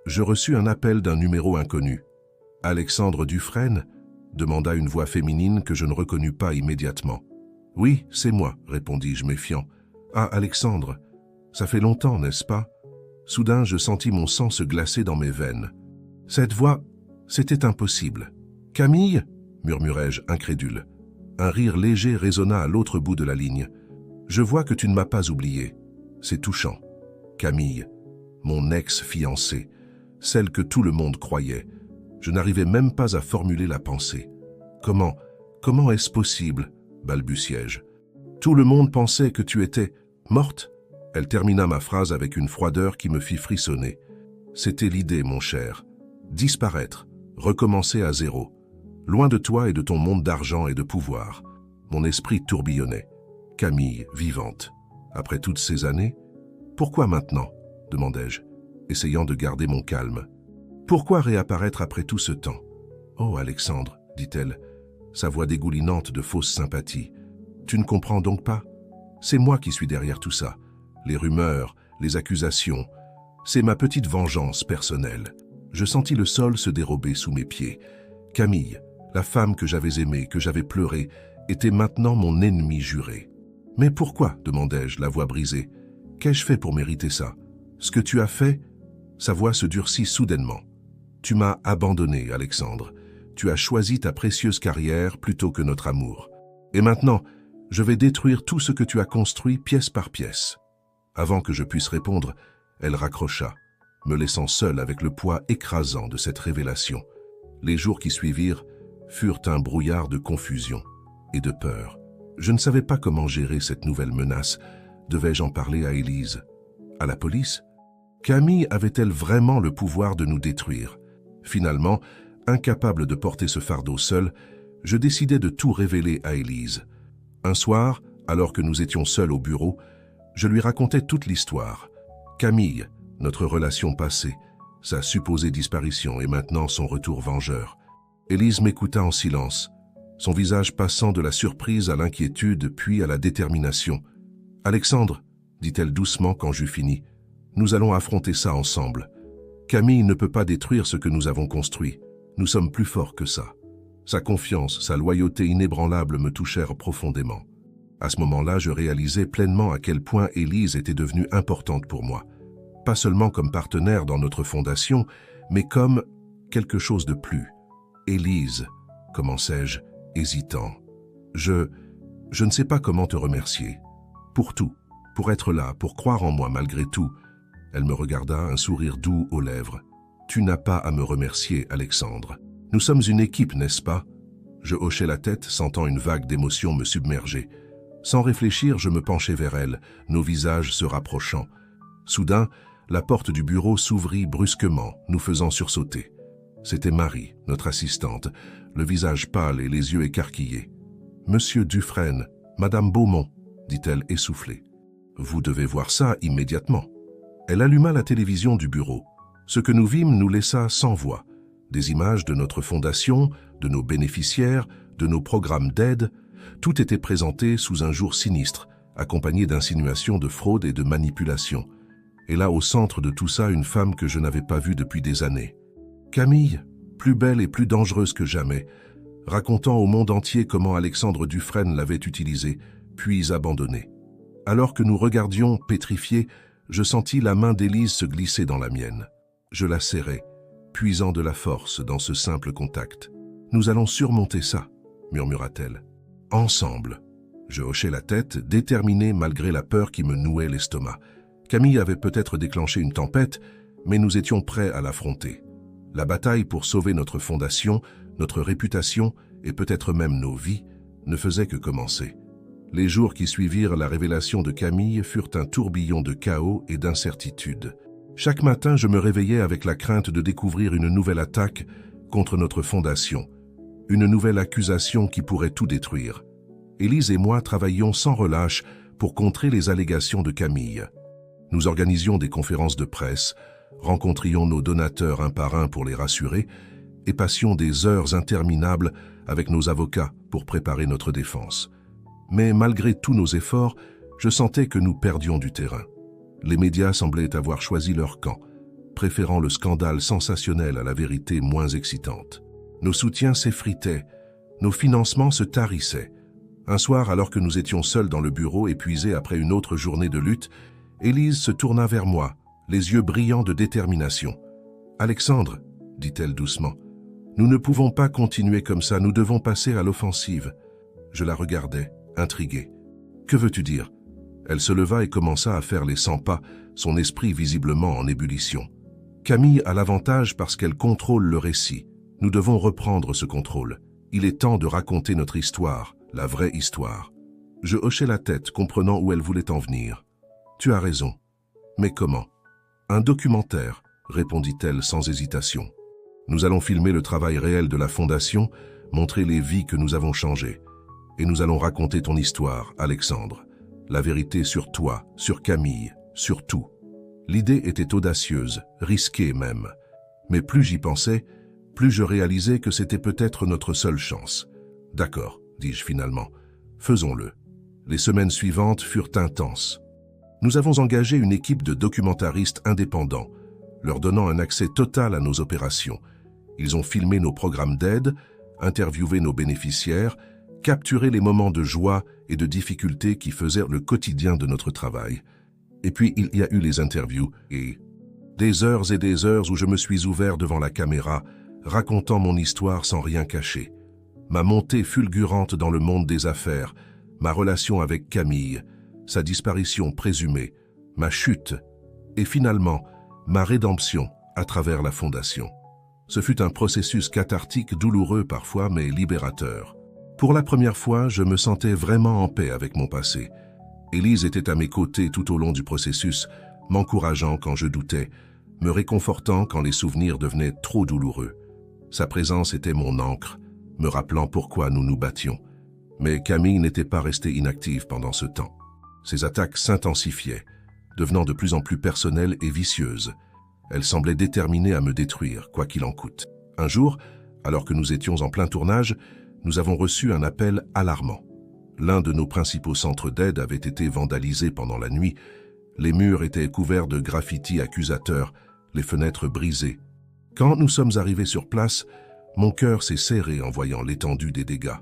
A: je reçus un appel d'un numéro inconnu. « Alexandre Dufresne ?» demanda une voix féminine que je ne reconnus pas immédiatement. « Oui, c'est moi », répondis-je méfiant. « Ah, Alexandre, ça fait longtemps, n'est-ce pas ?» Soudain, je sentis mon sang se glacer dans mes veines. Cette voix, c'était impossible. « Camille ?» murmurai-je, incrédule. Un rire léger résonna à l'autre bout de la ligne. « Je vois que tu ne m'as pas oublié. C'est touchant. » Camille, mon ex-fiancée, celle que tout le monde croyait. Je n'arrivais même pas à formuler la pensée. « Comment est-ce possible ?» balbutiai-je. « Tout le monde pensait que tu étais morte ?» Elle termina ma phrase avec une froideur qui me fit frissonner. C'était l'idée, mon cher. Disparaître, recommencer à zéro. Loin de toi et de ton monde d'argent et de pouvoir. Mon esprit tourbillonnait. Camille, vivante. Après toutes ces années, pourquoi maintenant? Demandai-je, essayant de garder mon calme. Pourquoi réapparaître après tout ce temps? Oh, Alexandre, dit-elle, sa voix dégoulinante de fausse sympathie. Tu ne comprends donc pas? C'est moi qui suis derrière tout ça. Les rumeurs, les accusations. C'est ma petite vengeance personnelle. Je sentis le sol se dérober sous mes pieds. Camille, la femme que j'avais aimée, que j'avais pleurée, était maintenant mon ennemi juré. « Mais pourquoi ?» demandai-je, la voix brisée. « Qu'ai-je fait pour mériter ça? Ce que tu as fait ?» Sa voix se durcit soudainement. « Tu m'as abandonné, Alexandre. Tu as choisi ta précieuse carrière plutôt que notre amour. Et maintenant, je vais détruire tout ce que tu as construit pièce par pièce. » Avant que je puisse répondre, elle raccrocha, me laissant seul avec le poids écrasant de cette révélation. Les jours qui suivirent furent un brouillard de confusion et de peur. Je ne savais pas comment gérer cette nouvelle menace. Devais-je en parler à Élise? À la police? Camille avait-elle vraiment le pouvoir de nous détruire? Finalement, incapable de porter ce fardeau seul, je décidai de tout révéler à Élise. Un soir, alors que nous étions seuls au bureau, je lui racontais toute l'histoire. Camille, notre relation passée, sa supposée disparition et maintenant son retour vengeur. Élise m'écouta en silence, son visage passant de la surprise à l'inquiétude puis à la détermination. « Alexandre, dit-elle doucement quand j'eus fini, nous allons affronter ça ensemble. Camille ne peut pas détruire ce que nous avons construit. Nous sommes plus forts que ça. » Sa confiance, sa loyauté inébranlable me touchèrent profondément. À ce moment-là, je réalisais pleinement à quel point Élise était devenue importante pour moi. Pas seulement comme partenaire dans notre fondation, mais comme quelque chose de plus. « Élise, commençai-je, hésitant. Je ne sais pas comment te remercier. Pour tout, pour être là, pour croire en moi malgré tout. » Elle me regarda, un sourire doux aux lèvres. « Tu n'as pas à me remercier, Alexandre. Nous sommes une équipe, n'est-ce pas ?» Je hochai la tête, sentant une vague d'émotion me submerger. Sans réfléchir, je me penchai vers elle, nos visages se rapprochant. Soudain, la porte du bureau s'ouvrit brusquement, nous faisant sursauter. C'était Marie, notre assistante, le visage pâle et les yeux écarquillés. « Monsieur Dufresne, Madame Beaumont, » dit-elle essoufflée. « Vous devez voir ça immédiatement. » Elle alluma la télévision du bureau. Ce que nous vîmes nous laissa sans voix. Des images de notre fondation, de nos bénéficiaires, de nos programmes d'aide, tout était présenté sous un jour sinistre, accompagné d'insinuations de fraude et de manipulation. Et là, au centre de tout ça, une femme que je n'avais pas vue depuis des années. Camille, plus belle et plus dangereuse que jamais, racontant au monde entier comment Alexandre Dufresne l'avait utilisée, puis abandonnée. Alors que nous regardions, pétrifiés, je sentis la main d'Élise se glisser dans la mienne. Je la serrai, puisant de la force dans ce simple contact. « Nous allons surmonter ça », murmura-t-elle. « Ensemble ». Je hochai la tête, déterminé malgré la peur qui me nouait l'estomac. Camille avait peut-être déclenché une tempête, mais nous étions prêts à l'affronter. La bataille pour sauver notre fondation, notre réputation et peut-être même nos vies ne faisait que commencer. Les jours qui suivirent la révélation de Camille furent un tourbillon de chaos et d'incertitude. Chaque matin, je me réveillais avec la crainte de découvrir une nouvelle attaque contre notre fondation, une nouvelle accusation qui pourrait tout détruire. Élise et moi travaillions sans relâche pour contrer les allégations de Camille. Nous organisions des conférences de presse, rencontrions nos donateurs un par un pour les rassurer et passions des heures interminables avec nos avocats pour préparer notre défense. Mais malgré tous nos efforts, je sentais que nous perdions du terrain. Les médias semblaient avoir choisi leur camp, préférant le scandale sensationnel à la vérité moins excitante. Nos soutiens s'effritaient, nos financements se tarissaient. Un soir, alors que nous étions seuls dans le bureau, épuisés après une autre journée de lutte, Élise se tourna vers moi, les yeux brillants de détermination. « Alexandre, » dit-elle doucement, « nous ne pouvons pas continuer comme ça, nous devons passer à l'offensive. » Je la regardais, intrigué. « Que veux-tu dire ?» Elle se leva et commença à faire les 100 pas, son esprit visiblement en ébullition. Camille a l'avantage parce qu'elle contrôle le récit. Nous devons reprendre ce contrôle. Il est temps de raconter notre histoire, la vraie histoire. Je hochai la tête, comprenant où elle voulait en venir. « Tu as raison. Mais comment ?»« Un documentaire, » répondit-elle sans hésitation. « Nous allons filmer le travail réel de la Fondation, montrer les vies que nous avons changées. Et nous allons raconter ton histoire, Alexandre. La vérité sur toi, sur Camille, sur tout. » L'idée était audacieuse, risquée même. Mais plus j'y pensais, plus je réalisais que c'était peut-être notre seule chance. « D'accord, » dis-je finalement. « Faisons-le. » Les semaines suivantes furent intenses. Nous avons engagé une équipe de documentaristes indépendants, leur donnant un accès total à nos opérations. Ils ont filmé nos programmes d'aide, interviewé nos bénéficiaires, capturé les moments de joie et de difficulté qui faisaient le quotidien de notre travail. Et puis il y a eu les interviews et des heures où je me suis ouvert devant la caméra, racontant mon histoire sans rien cacher. Ma montée fulgurante dans le monde des affaires, ma relation avec Camille, sa disparition présumée, ma chute et finalement ma rédemption à travers la Fondation. Ce fut un processus cathartique, douloureux parfois, mais libérateur. Pour la première fois, je me sentais vraiment en paix avec mon passé. Élise était à mes côtés tout au long du processus, m'encourageant quand je doutais, me réconfortant quand les souvenirs devenaient trop douloureux. Sa présence était mon ancre, me rappelant pourquoi nous nous battions. Mais Camille n'était pas restée inactive pendant ce temps. Ses attaques s'intensifiaient, devenant de plus en plus personnelles et vicieuses. Elle semblait déterminée à me détruire, quoi qu'il en coûte. Un jour, alors que nous étions en plein tournage, nous avons reçu un appel alarmant. L'un de nos principaux centres d'aide avait été vandalisé pendant la nuit. Les murs étaient couverts de graffitis accusateurs, les fenêtres brisées. Quand nous sommes arrivés sur place, mon cœur s'est serré en voyant l'étendue des dégâts.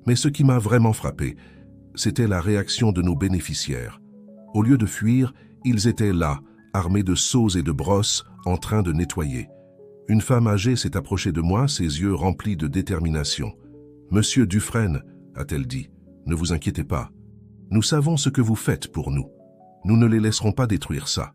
A: Mais ce qui m'a vraiment frappé, c'était la réaction de nos bénéficiaires. Au lieu de fuir, ils étaient là, armés de seaux et de brosses, en train de nettoyer. Une femme âgée s'est approchée de moi, ses yeux remplis de détermination. « Monsieur Dufresne, a-t-elle dit, ne vous inquiétez pas. Nous savons ce que vous faites pour nous. Nous ne les laisserons pas détruire ça. »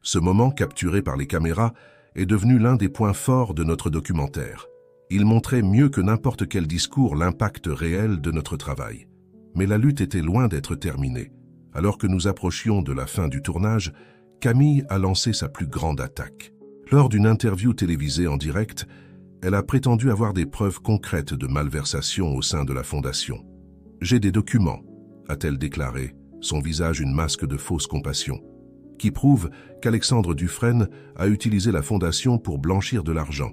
A: Ce moment, capturé par les caméras, est devenu l'un des points forts de notre documentaire. Il montrait mieux que n'importe quel discours l'impact réel de notre travail. Mais la lutte était loin d'être terminée. Alors que nous approchions de la fin du tournage, Camille a lancé sa plus grande attaque. Lors d'une interview télévisée en direct, elle a prétendu avoir des preuves concrètes de malversation au sein de la Fondation. « J'ai des documents », a-t-elle déclaré, son visage une masque de fausse compassion, qui prouvent qu'Alexandre Dufresne a utilisé la Fondation pour blanchir de l'argent.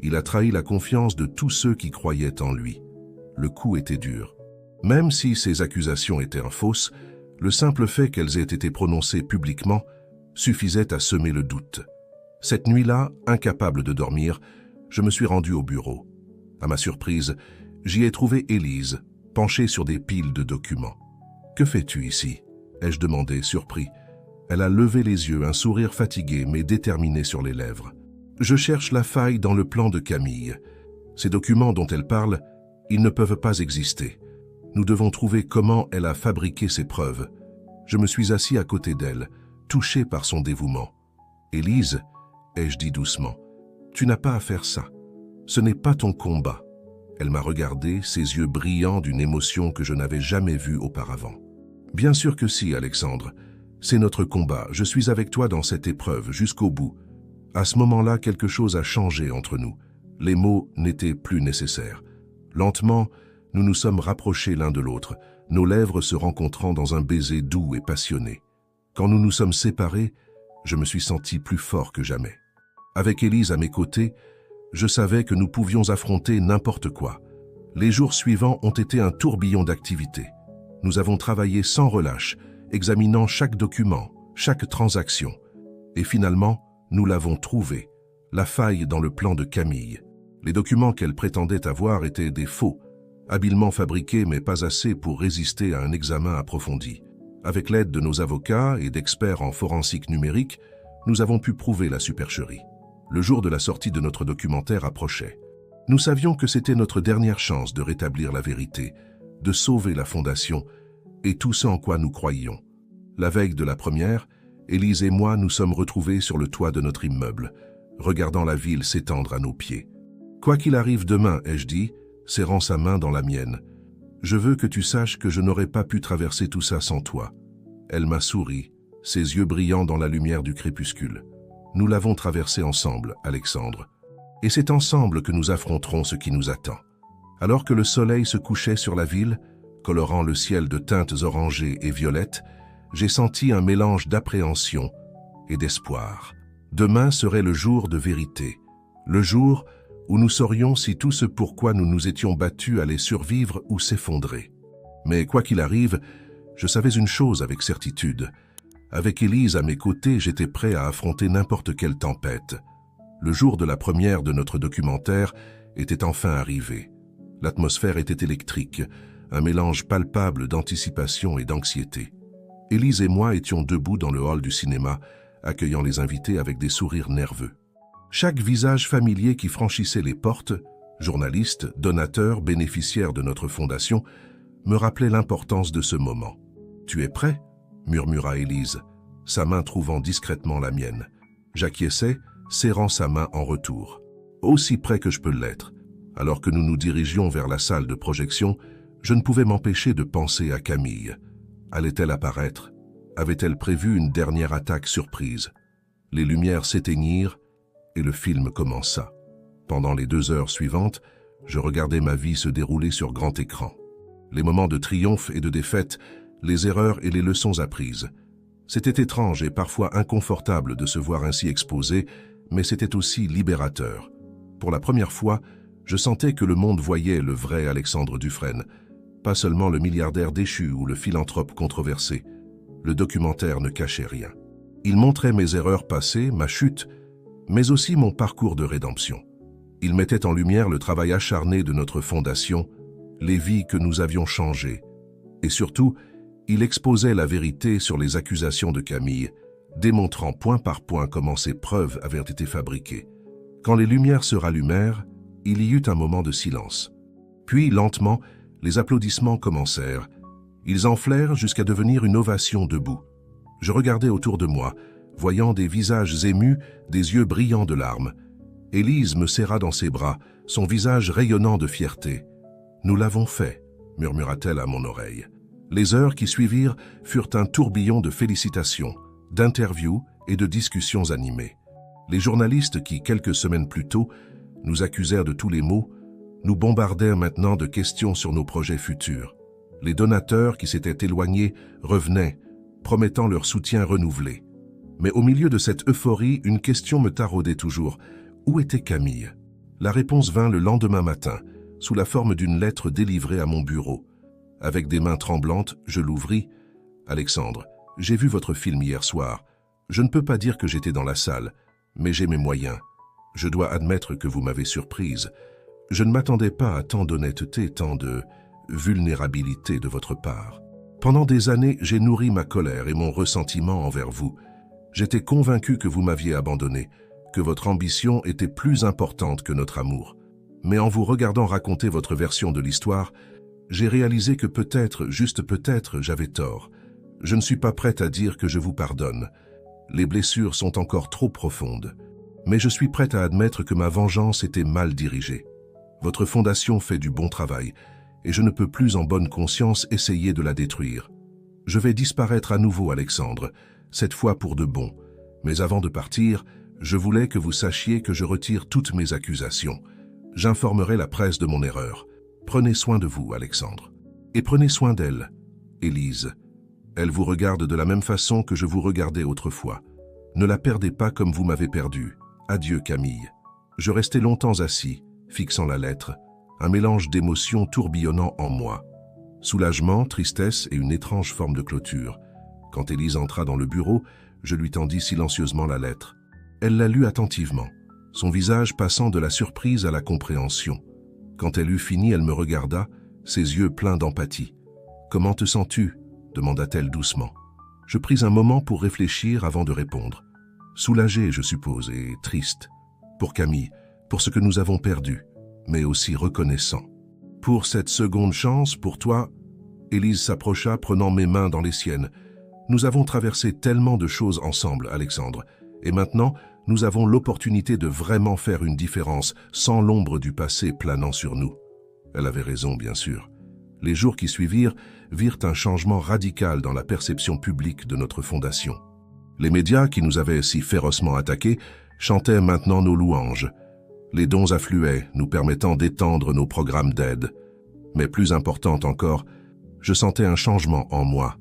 A: Il a trahi la confiance de tous ceux qui croyaient en lui. Le coup était dur. Même si ces accusations étaient fausses, le simple fait qu'elles aient été prononcées publiquement suffisait à semer le doute. Cette nuit-là, incapable de dormir, je me suis rendu au bureau. À ma surprise, j'y ai trouvé Élise, penchée sur des piles de documents. « Que fais-tu ici » ai-je demandé, surpris. Elle a levé les yeux, un sourire fatigué mais déterminé sur les lèvres. « Je cherche la faille dans le plan de Camille. Ces documents dont elle parle, ils ne peuvent pas exister. Nous devons trouver comment elle a fabriqué ces preuves. » Je me suis assis à côté d'elle, touché par son dévouement. « Élise, » ai-je dit doucement, « tu n'as pas à faire ça. Ce n'est pas ton combat. » Elle m'a regardé, ses yeux brillants d'une émotion que je n'avais jamais vue auparavant. « Bien sûr que si, Alexandre. C'est notre combat. Je suis avec toi dans cette épreuve, jusqu'au bout. » À ce moment-là, quelque chose a changé entre nous. Les mots n'étaient plus nécessaires. Lentement, nous nous sommes rapprochés l'un de l'autre, nos lèvres se rencontrant dans un baiser doux et passionné. Quand nous nous sommes séparés, je me suis senti plus fort que jamais. Avec Élise à mes côtés, je savais que nous pouvions affronter n'importe quoi. Les jours suivants ont été un tourbillon d'activités. Nous avons travaillé sans relâche, examinant chaque document, chaque transaction. Et finalement, nous l'avons trouvé, la faille dans le plan de Camille. Les documents qu'elle prétendait avoir étaient des faux, habilement fabriqués mais pas assez pour résister à un examen approfondi. Avec l'aide de nos avocats et d'experts en forensique numérique, nous avons pu prouver la supercherie. Le jour de la sortie de notre documentaire approchait. Nous savions que c'était notre dernière chance de rétablir la vérité, de sauver la Fondation et tout ce en quoi nous croyions. La veille de la première, Élise et moi nous sommes retrouvés sur le toit de notre immeuble, regardant la ville s'étendre à nos pieds. « Quoi qu'il arrive demain, » ai-je dit, serrant sa main dans la mienne, « je veux que tu saches que je n'aurais pas pu traverser tout ça sans toi. » Elle m'a souri, ses yeux brillants dans la lumière du crépuscule. « Nous l'avons traversé ensemble, Alexandre. Et c'est ensemble que nous affronterons ce qui nous attend. » Alors que le soleil se couchait sur la ville, colorant le ciel de teintes orangées et violettes, j'ai senti un mélange d'appréhension et d'espoir. Demain serait le jour de vérité, le jour où nous saurions si tout ce pourquoi nous nous étions battus allait survivre ou s'effondrer. Mais quoi qu'il arrive, je savais une chose avec certitude. Avec Élise à mes côtés, j'étais prêt à affronter n'importe quelle tempête. Le jour de la première de notre documentaire était enfin arrivé. L'atmosphère était électrique, un mélange palpable d'anticipation et d'anxiété. Élise et moi étions debout dans le hall du cinéma, accueillant les invités avec des sourires nerveux. Chaque visage familier qui franchissait les portes, journalistes, donateurs, bénéficiaires de notre fondation, me rappelait l'importance de ce moment. « Tu es prêt ?» murmura Élise, sa main trouvant discrètement la mienne. J'acquiesçai, serrant sa main en retour. Aussi près que je peux l'être. Alors que nous nous dirigions vers la salle de projection, Je ne pouvais m'empêcher de penser à Camille. Allait-elle apparaître? Avait-elle prévu une dernière attaque surprise? Les lumières s'éteignirent et le film commença. Pendant les 2 heures suivantes, je regardais ma vie se dérouler sur grand écran. Les moments de triomphe et de défaite, les erreurs et les leçons apprises. C'était étrange et parfois inconfortable de se voir ainsi exposé, mais c'était aussi libérateur. Pour la première fois, je sentais que le monde voyait le vrai Alexandre Dufresne, pas seulement le milliardaire déchu ou le philanthrope controversé. Le documentaire ne cachait rien. Il montrait mes erreurs passées, ma chute, mais aussi mon parcours de rédemption. Il mettait en lumière le travail acharné de notre fondation, les vies que nous avions changées. Et surtout, il exposait la vérité sur les accusations de Camille, démontrant point par point comment ces preuves avaient été fabriquées. Quand les lumières se rallumèrent, il y eut un moment de silence. Puis, lentement, les applaudissements commencèrent. Ils enflèrent jusqu'à devenir une ovation debout. Je regardais autour de moi, voyant des visages émus, des yeux brillants de larmes. Élise me serra dans ses bras, son visage rayonnant de fierté. « Nous l'avons fait », murmura-t-elle à mon oreille. Les heures qui suivirent furent un tourbillon de félicitations, d'interviews et de discussions animées. Les journalistes qui, quelques semaines plus tôt, nous accusèrent de tous les maux, nous bombardèrent maintenant de questions sur nos projets futurs. Les donateurs qui s'étaient éloignés revenaient, promettant leur soutien renouvelé. Mais au milieu de cette euphorie, une question me taraudait toujours. Où était Camille? La réponse vint le lendemain matin, sous la forme d'une lettre délivrée à mon bureau. Avec des mains tremblantes, je l'ouvris. « Alexandre, j'ai vu votre film hier soir. Je ne peux pas dire que j'étais dans la salle, mais j'ai mes moyens. Je dois admettre que vous m'avez surprise. Je ne m'attendais pas à tant d'honnêteté, tant de vulnérabilité de votre part. Pendant des années, j'ai nourri ma colère et mon ressentiment envers vous. J'étais convaincu que vous m'aviez abandonné, que votre ambition était plus importante que notre amour. Mais en vous regardant raconter votre version de l'histoire, j'ai réalisé que peut-être, juste peut-être, j'avais tort. Je ne suis pas prête à dire que je vous pardonne. Les blessures sont encore trop profondes. Mais je suis prête à admettre que ma vengeance était mal dirigée. Votre fondation fait du bon travail, et je ne peux plus en bonne conscience essayer de la détruire. Je vais disparaître à nouveau, Alexandre, cette fois pour de bon. Mais avant de partir, je voulais que vous sachiez que je retire toutes mes accusations. J'informerai la presse de mon erreur. Prenez soin de vous, Alexandre. Et prenez soin d'elle, Élise. Elle vous regarde de la même façon que je vous regardais autrefois. Ne la perdez pas comme vous m'avez perdu. Adieu, Camille. Je restai longtemps assis, fixant la lettre, un mélange d'émotions tourbillonnant en moi. Soulagement, tristesse et une étrange forme de clôture. Quand Élise entra dans le bureau, je lui tendis silencieusement la lettre. Elle la lut attentivement, son visage passant de la surprise à la compréhension. Quand elle eut fini, elle me regarda, ses yeux pleins d'empathie. « Comment te sens-tu » demanda-t-elle doucement. Je pris un moment pour réfléchir avant de répondre. Soulagé, je suppose, et triste. Pour Camille, pour ce que nous avons perdu, mais aussi reconnaissant. Pour cette seconde chance, pour toi, Élise s'approcha, prenant mes mains dans les siennes. Nous avons traversé tellement de choses ensemble, Alexandre, et maintenant, nous avons l'opportunité de vraiment faire une différence, sans l'ombre du passé planant sur nous. Elle avait raison, bien sûr. Les jours qui suivirent virent un changement radical dans la perception publique de notre fondation. Les médias qui nous avaient si férocement attaqués chantaient maintenant nos louanges. Les dons affluaient, nous permettant d'étendre nos programmes d'aide. Mais plus important encore, je sentais un changement en moi.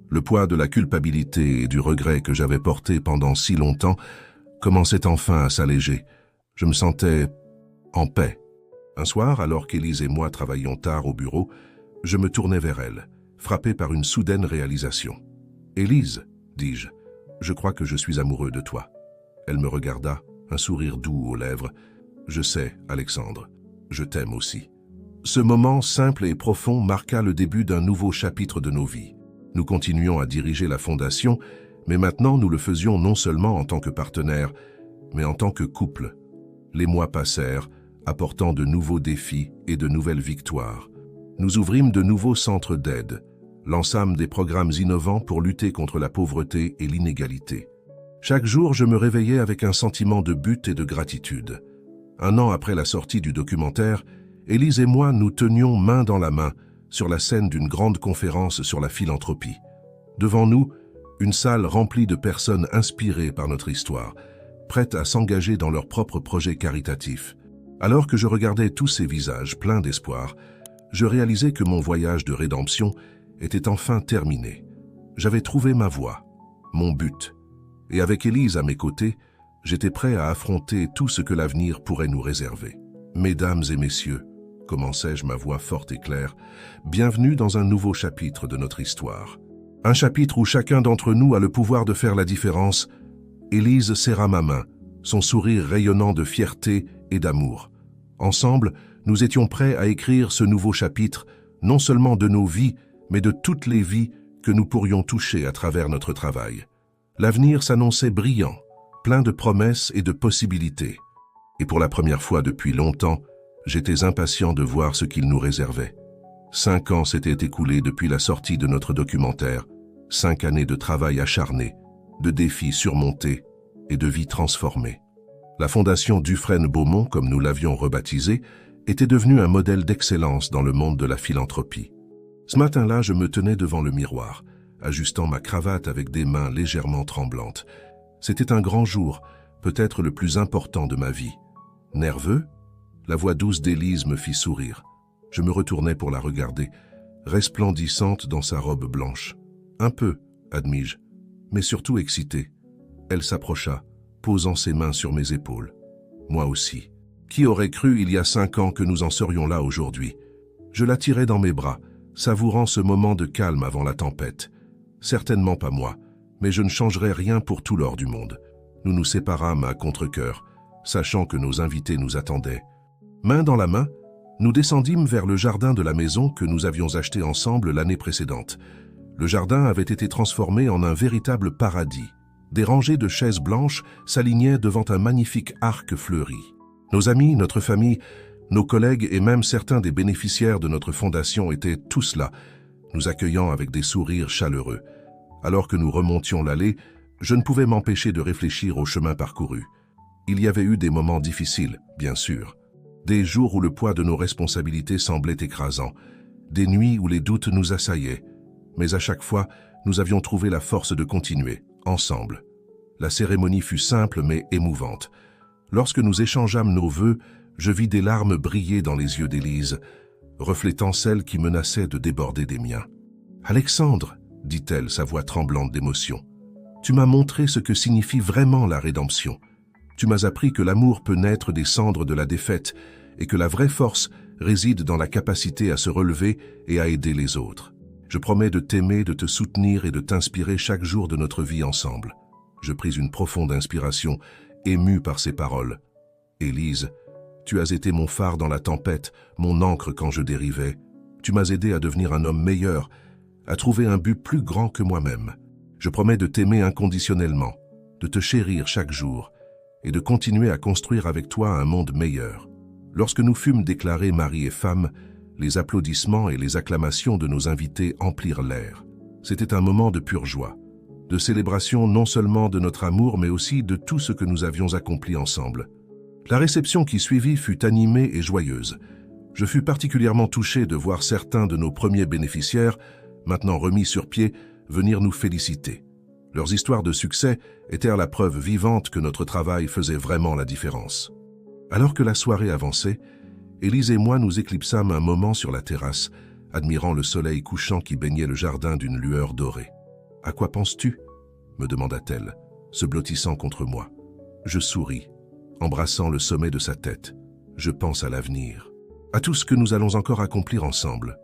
A: Le poids de la culpabilité et du regret que j'avais porté pendant si longtemps commençait enfin à s'alléger. Je me sentais en paix. Un soir, alors qu'Élise et moi travaillions tard au bureau, je me tournai vers elle, frappé par une soudaine réalisation. « Élise, dis-je, je crois que je suis amoureux de toi. » Elle me regarda, un sourire doux aux lèvres. « Je sais, Alexandre, je t'aime aussi. » Ce moment simple et profond marqua le début d'un nouveau chapitre de nos vies. Nous continuions à diriger la fondation, mais maintenant nous le faisions non seulement en tant que partenaires, mais en tant que couple. Les mois passèrent, apportant de nouveaux défis et de nouvelles victoires. Nous ouvrîmes de nouveaux centres d'aide, lançâmes des programmes innovants pour lutter contre la pauvreté et l'inégalité. Chaque jour, je me réveillais avec un sentiment de but et de gratitude. Un an après la sortie du documentaire, Élise et moi nous tenions main dans la main, sur la scène d'une grande conférence sur la philanthropie. Devant nous, une salle remplie de personnes inspirées par notre histoire, prêtes à s'engager dans leurs propres projets caritatifs. Alors que je regardais tous ces visages pleins d'espoir, je réalisais que mon voyage de rédemption était enfin terminé. J'avais trouvé ma voie, mon but, et avec Élise à mes côtés, j'étais prêt à affronter tout ce que l'avenir pourrait nous réserver. Mesdames et messieurs, commençai-je ma voix forte et claire, bienvenue dans un nouveau chapitre de notre histoire. Un chapitre où chacun d'entre nous a le pouvoir de faire la différence. Élise serra ma main, son sourire rayonnant de fierté et d'amour. Ensemble, nous étions prêts à écrire ce nouveau chapitre, non seulement de nos vies, mais de toutes les vies que nous pourrions toucher à travers notre travail. L'avenir s'annonçait brillant, plein de promesses et de possibilités. Et pour la première fois depuis longtemps, j'étais impatient de voir ce qu'il nous réservait. 5 ans s'étaient écoulés depuis la sortie de notre documentaire, 5 années de travail acharné, de défis surmontés et de vies transformées. La fondation Dufresne-Beaumont, comme nous l'avions rebaptisée, était devenue un modèle d'excellence dans le monde de la philanthropie. Ce matin-là, je me tenais devant le miroir, ajustant ma cravate avec des mains légèrement tremblantes. C'était un grand jour, peut-être le plus important de ma vie. Nerveux, la voix douce d'Élise me fit sourire. Je me retournai pour la regarder, resplendissante dans sa robe blanche. Un peu, admis-je, mais surtout excitée. Elle s'approcha, posant ses mains sur mes épaules. Moi aussi. Qui aurait cru il y a 5 ans que nous en serions là aujourd'hui? Je la tirai dans mes bras, savourant ce moment de calme avant la tempête. Certainement pas moi, mais je ne changerai rien pour tout l'or du monde. Nous nous séparâmes à contre-cœur, sachant que nos invités nous attendaient. Main dans la main, nous descendîmes vers le jardin de la maison que nous avions acheté ensemble l'année précédente. Le jardin avait été transformé en un véritable paradis. Des rangées de chaises blanches s'alignaient devant un magnifique arc fleuri. Nos amis, notre famille, nos collègues et même certains des bénéficiaires de notre fondation étaient tous là, nous accueillant avec des sourires chaleureux. Alors que nous remontions l'allée, je ne pouvais m'empêcher de réfléchir au chemin parcouru. Il y avait eu des moments difficiles, bien sûr. Des jours où le poids de nos responsabilités semblait écrasant. Des nuits où les doutes nous assaillaient. Mais à chaque fois, nous avions trouvé la force de continuer, ensemble. La cérémonie fut simple mais émouvante. Lorsque nous échangeâmes nos vœux, je vis des larmes briller dans les yeux d'Élise, reflétant celles qui menaçaient de déborder des miens. « Alexandre, dit-elle, sa voix tremblante d'émotion, tu m'as montré ce que signifie vraiment la rédemption. Tu m'as appris que l'amour peut naître des cendres de la défaite et que la vraie force réside dans la capacité à se relever et à aider les autres. Je promets de t'aimer, de te soutenir et de t'inspirer chaque jour de notre vie ensemble. » Je pris une profonde inspiration, ému par ces paroles. « Élise, tu as été mon phare dans la tempête, mon ancre quand je dérivais. Tu m'as aidé à devenir un homme meilleur, à trouver un but plus grand que moi-même. Je promets de t'aimer inconditionnellement, de te chérir chaque jour et de continuer à construire avec toi un monde meilleur. » Lorsque nous fûmes déclarés mari et femme, les applaudissements et les acclamations de nos invités emplirent l'air. C'était un moment de pure joie, de célébration non seulement de notre amour, mais aussi de tout ce que nous avions accompli ensemble. La réception qui suivit fut animée et joyeuse. Je fus particulièrement touché de voir certains de nos premiers bénéficiaires, maintenant remis sur pied, venir nous féliciter. Leurs histoires de succès étaient la preuve vivante que notre travail faisait vraiment la différence. Alors que la soirée avançait, Élise et moi nous éclipsâmes un moment sur la terrasse, admirant le soleil couchant qui baignait le jardin d'une lueur dorée. « À quoi penses-tu » me demanda-t-elle, se blottissant contre moi. Je souris, embrassant le sommet de sa tête. Je pense à l'avenir, à tout ce que nous allons encore accomplir ensemble.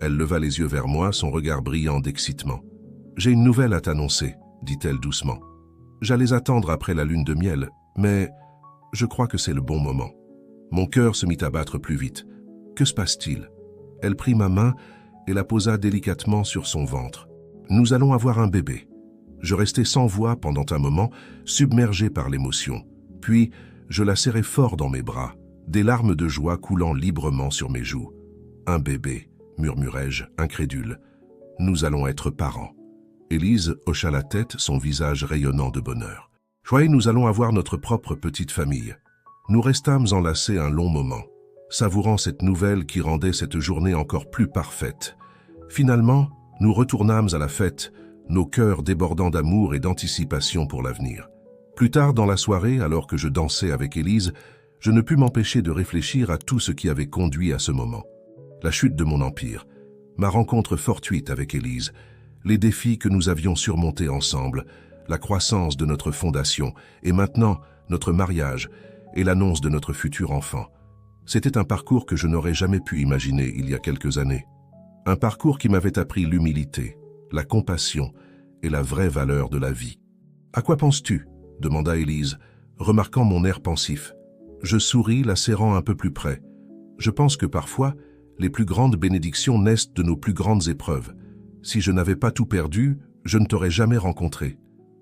A: Elle leva les yeux vers moi, son regard brillant d'excitement. « J'ai une nouvelle à t'annoncer, » dit-elle doucement. « J'allais attendre après la lune de miel, mais je crois que c'est le bon moment. » Mon cœur se mit à battre plus vite. Que se passe-t-il? Elle prit ma main et la posa délicatement sur son ventre. « Nous allons avoir un bébé. » Je restai sans voix pendant un moment, submergé par l'émotion. Puis, je la serrai fort dans mes bras, des larmes de joie coulant librement sur mes joues. « Un bébé, » murmurai-je, incrédule. « Nous allons être parents. » Élise hocha la tête, son visage rayonnant de bonheur. « Joyeux, nous allons avoir notre propre petite famille. » Nous restâmes enlacés un long moment. savourant cette nouvelle qui rendait cette journée encore plus parfaite. Finalement, nous retournâmes à la fête, nos cœurs débordant d'amour et d'anticipation pour l'avenir. Plus tard dans la soirée, alors que je dansais avec Élise, je ne pus m'empêcher de réfléchir à tout ce qui avait conduit à ce moment. La chute de mon empire, ma rencontre fortuite avec Élise, les défis que nous avions surmontés ensemble, la croissance de notre fondation et maintenant notre mariage et l'annonce de notre futur enfant. C'était un parcours que je n'aurais jamais pu imaginer il y a quelques années. Un parcours qui m'avait appris l'humilité, la compassion et la vraie valeur de la vie. « À quoi penses-tu » demanda Élise, remarquant mon air pensif. Je souris, la serrant un peu plus près. Je pense que parfois, les plus grandes bénédictions naissent de nos plus grandes épreuves. Si je n'avais pas tout perdu, je ne t'aurais jamais rencontré.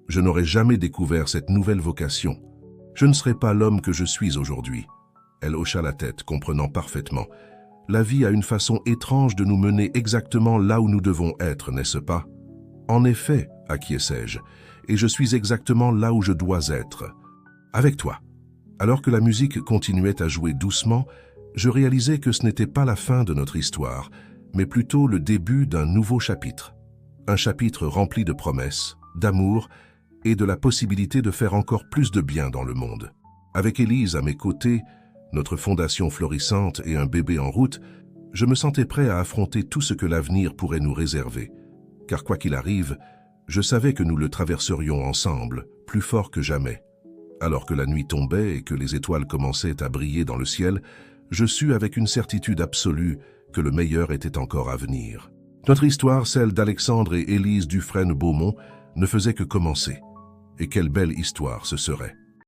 A: Je n'aurais jamais découvert cette nouvelle vocation. Je ne serais pas l'homme que je suis aujourd'hui. Elle hocha la tête, comprenant parfaitement. La vie a une façon étrange de nous mener exactement là où nous devons être, n'est-ce pas? En effet, acquiesçai-je, et je suis exactement là où je dois être. Avec toi. Alors que la musique continuait à jouer doucement, je réalisais que ce n'était pas la fin de notre histoire, mais plutôt le début d'un nouveau chapitre. Un chapitre rempli de promesses, d'amour et de la possibilité de faire encore plus de bien dans le monde. Avec Élise à mes côtés, notre fondation florissante et un bébé en route, je me sentais prêt à affronter tout ce que l'avenir pourrait nous réserver. Car quoi qu'il arrive, je savais que nous le traverserions ensemble, plus fort que jamais. Alors que la nuit tombait et que les étoiles commençaient à briller dans le ciel, je sus avec une certitude absolue que le meilleur était encore à venir. Notre histoire, celle d'Alexandre et Élise Dufresne-Beaumont, ne faisait que commencer. Et quelle belle histoire ce serait!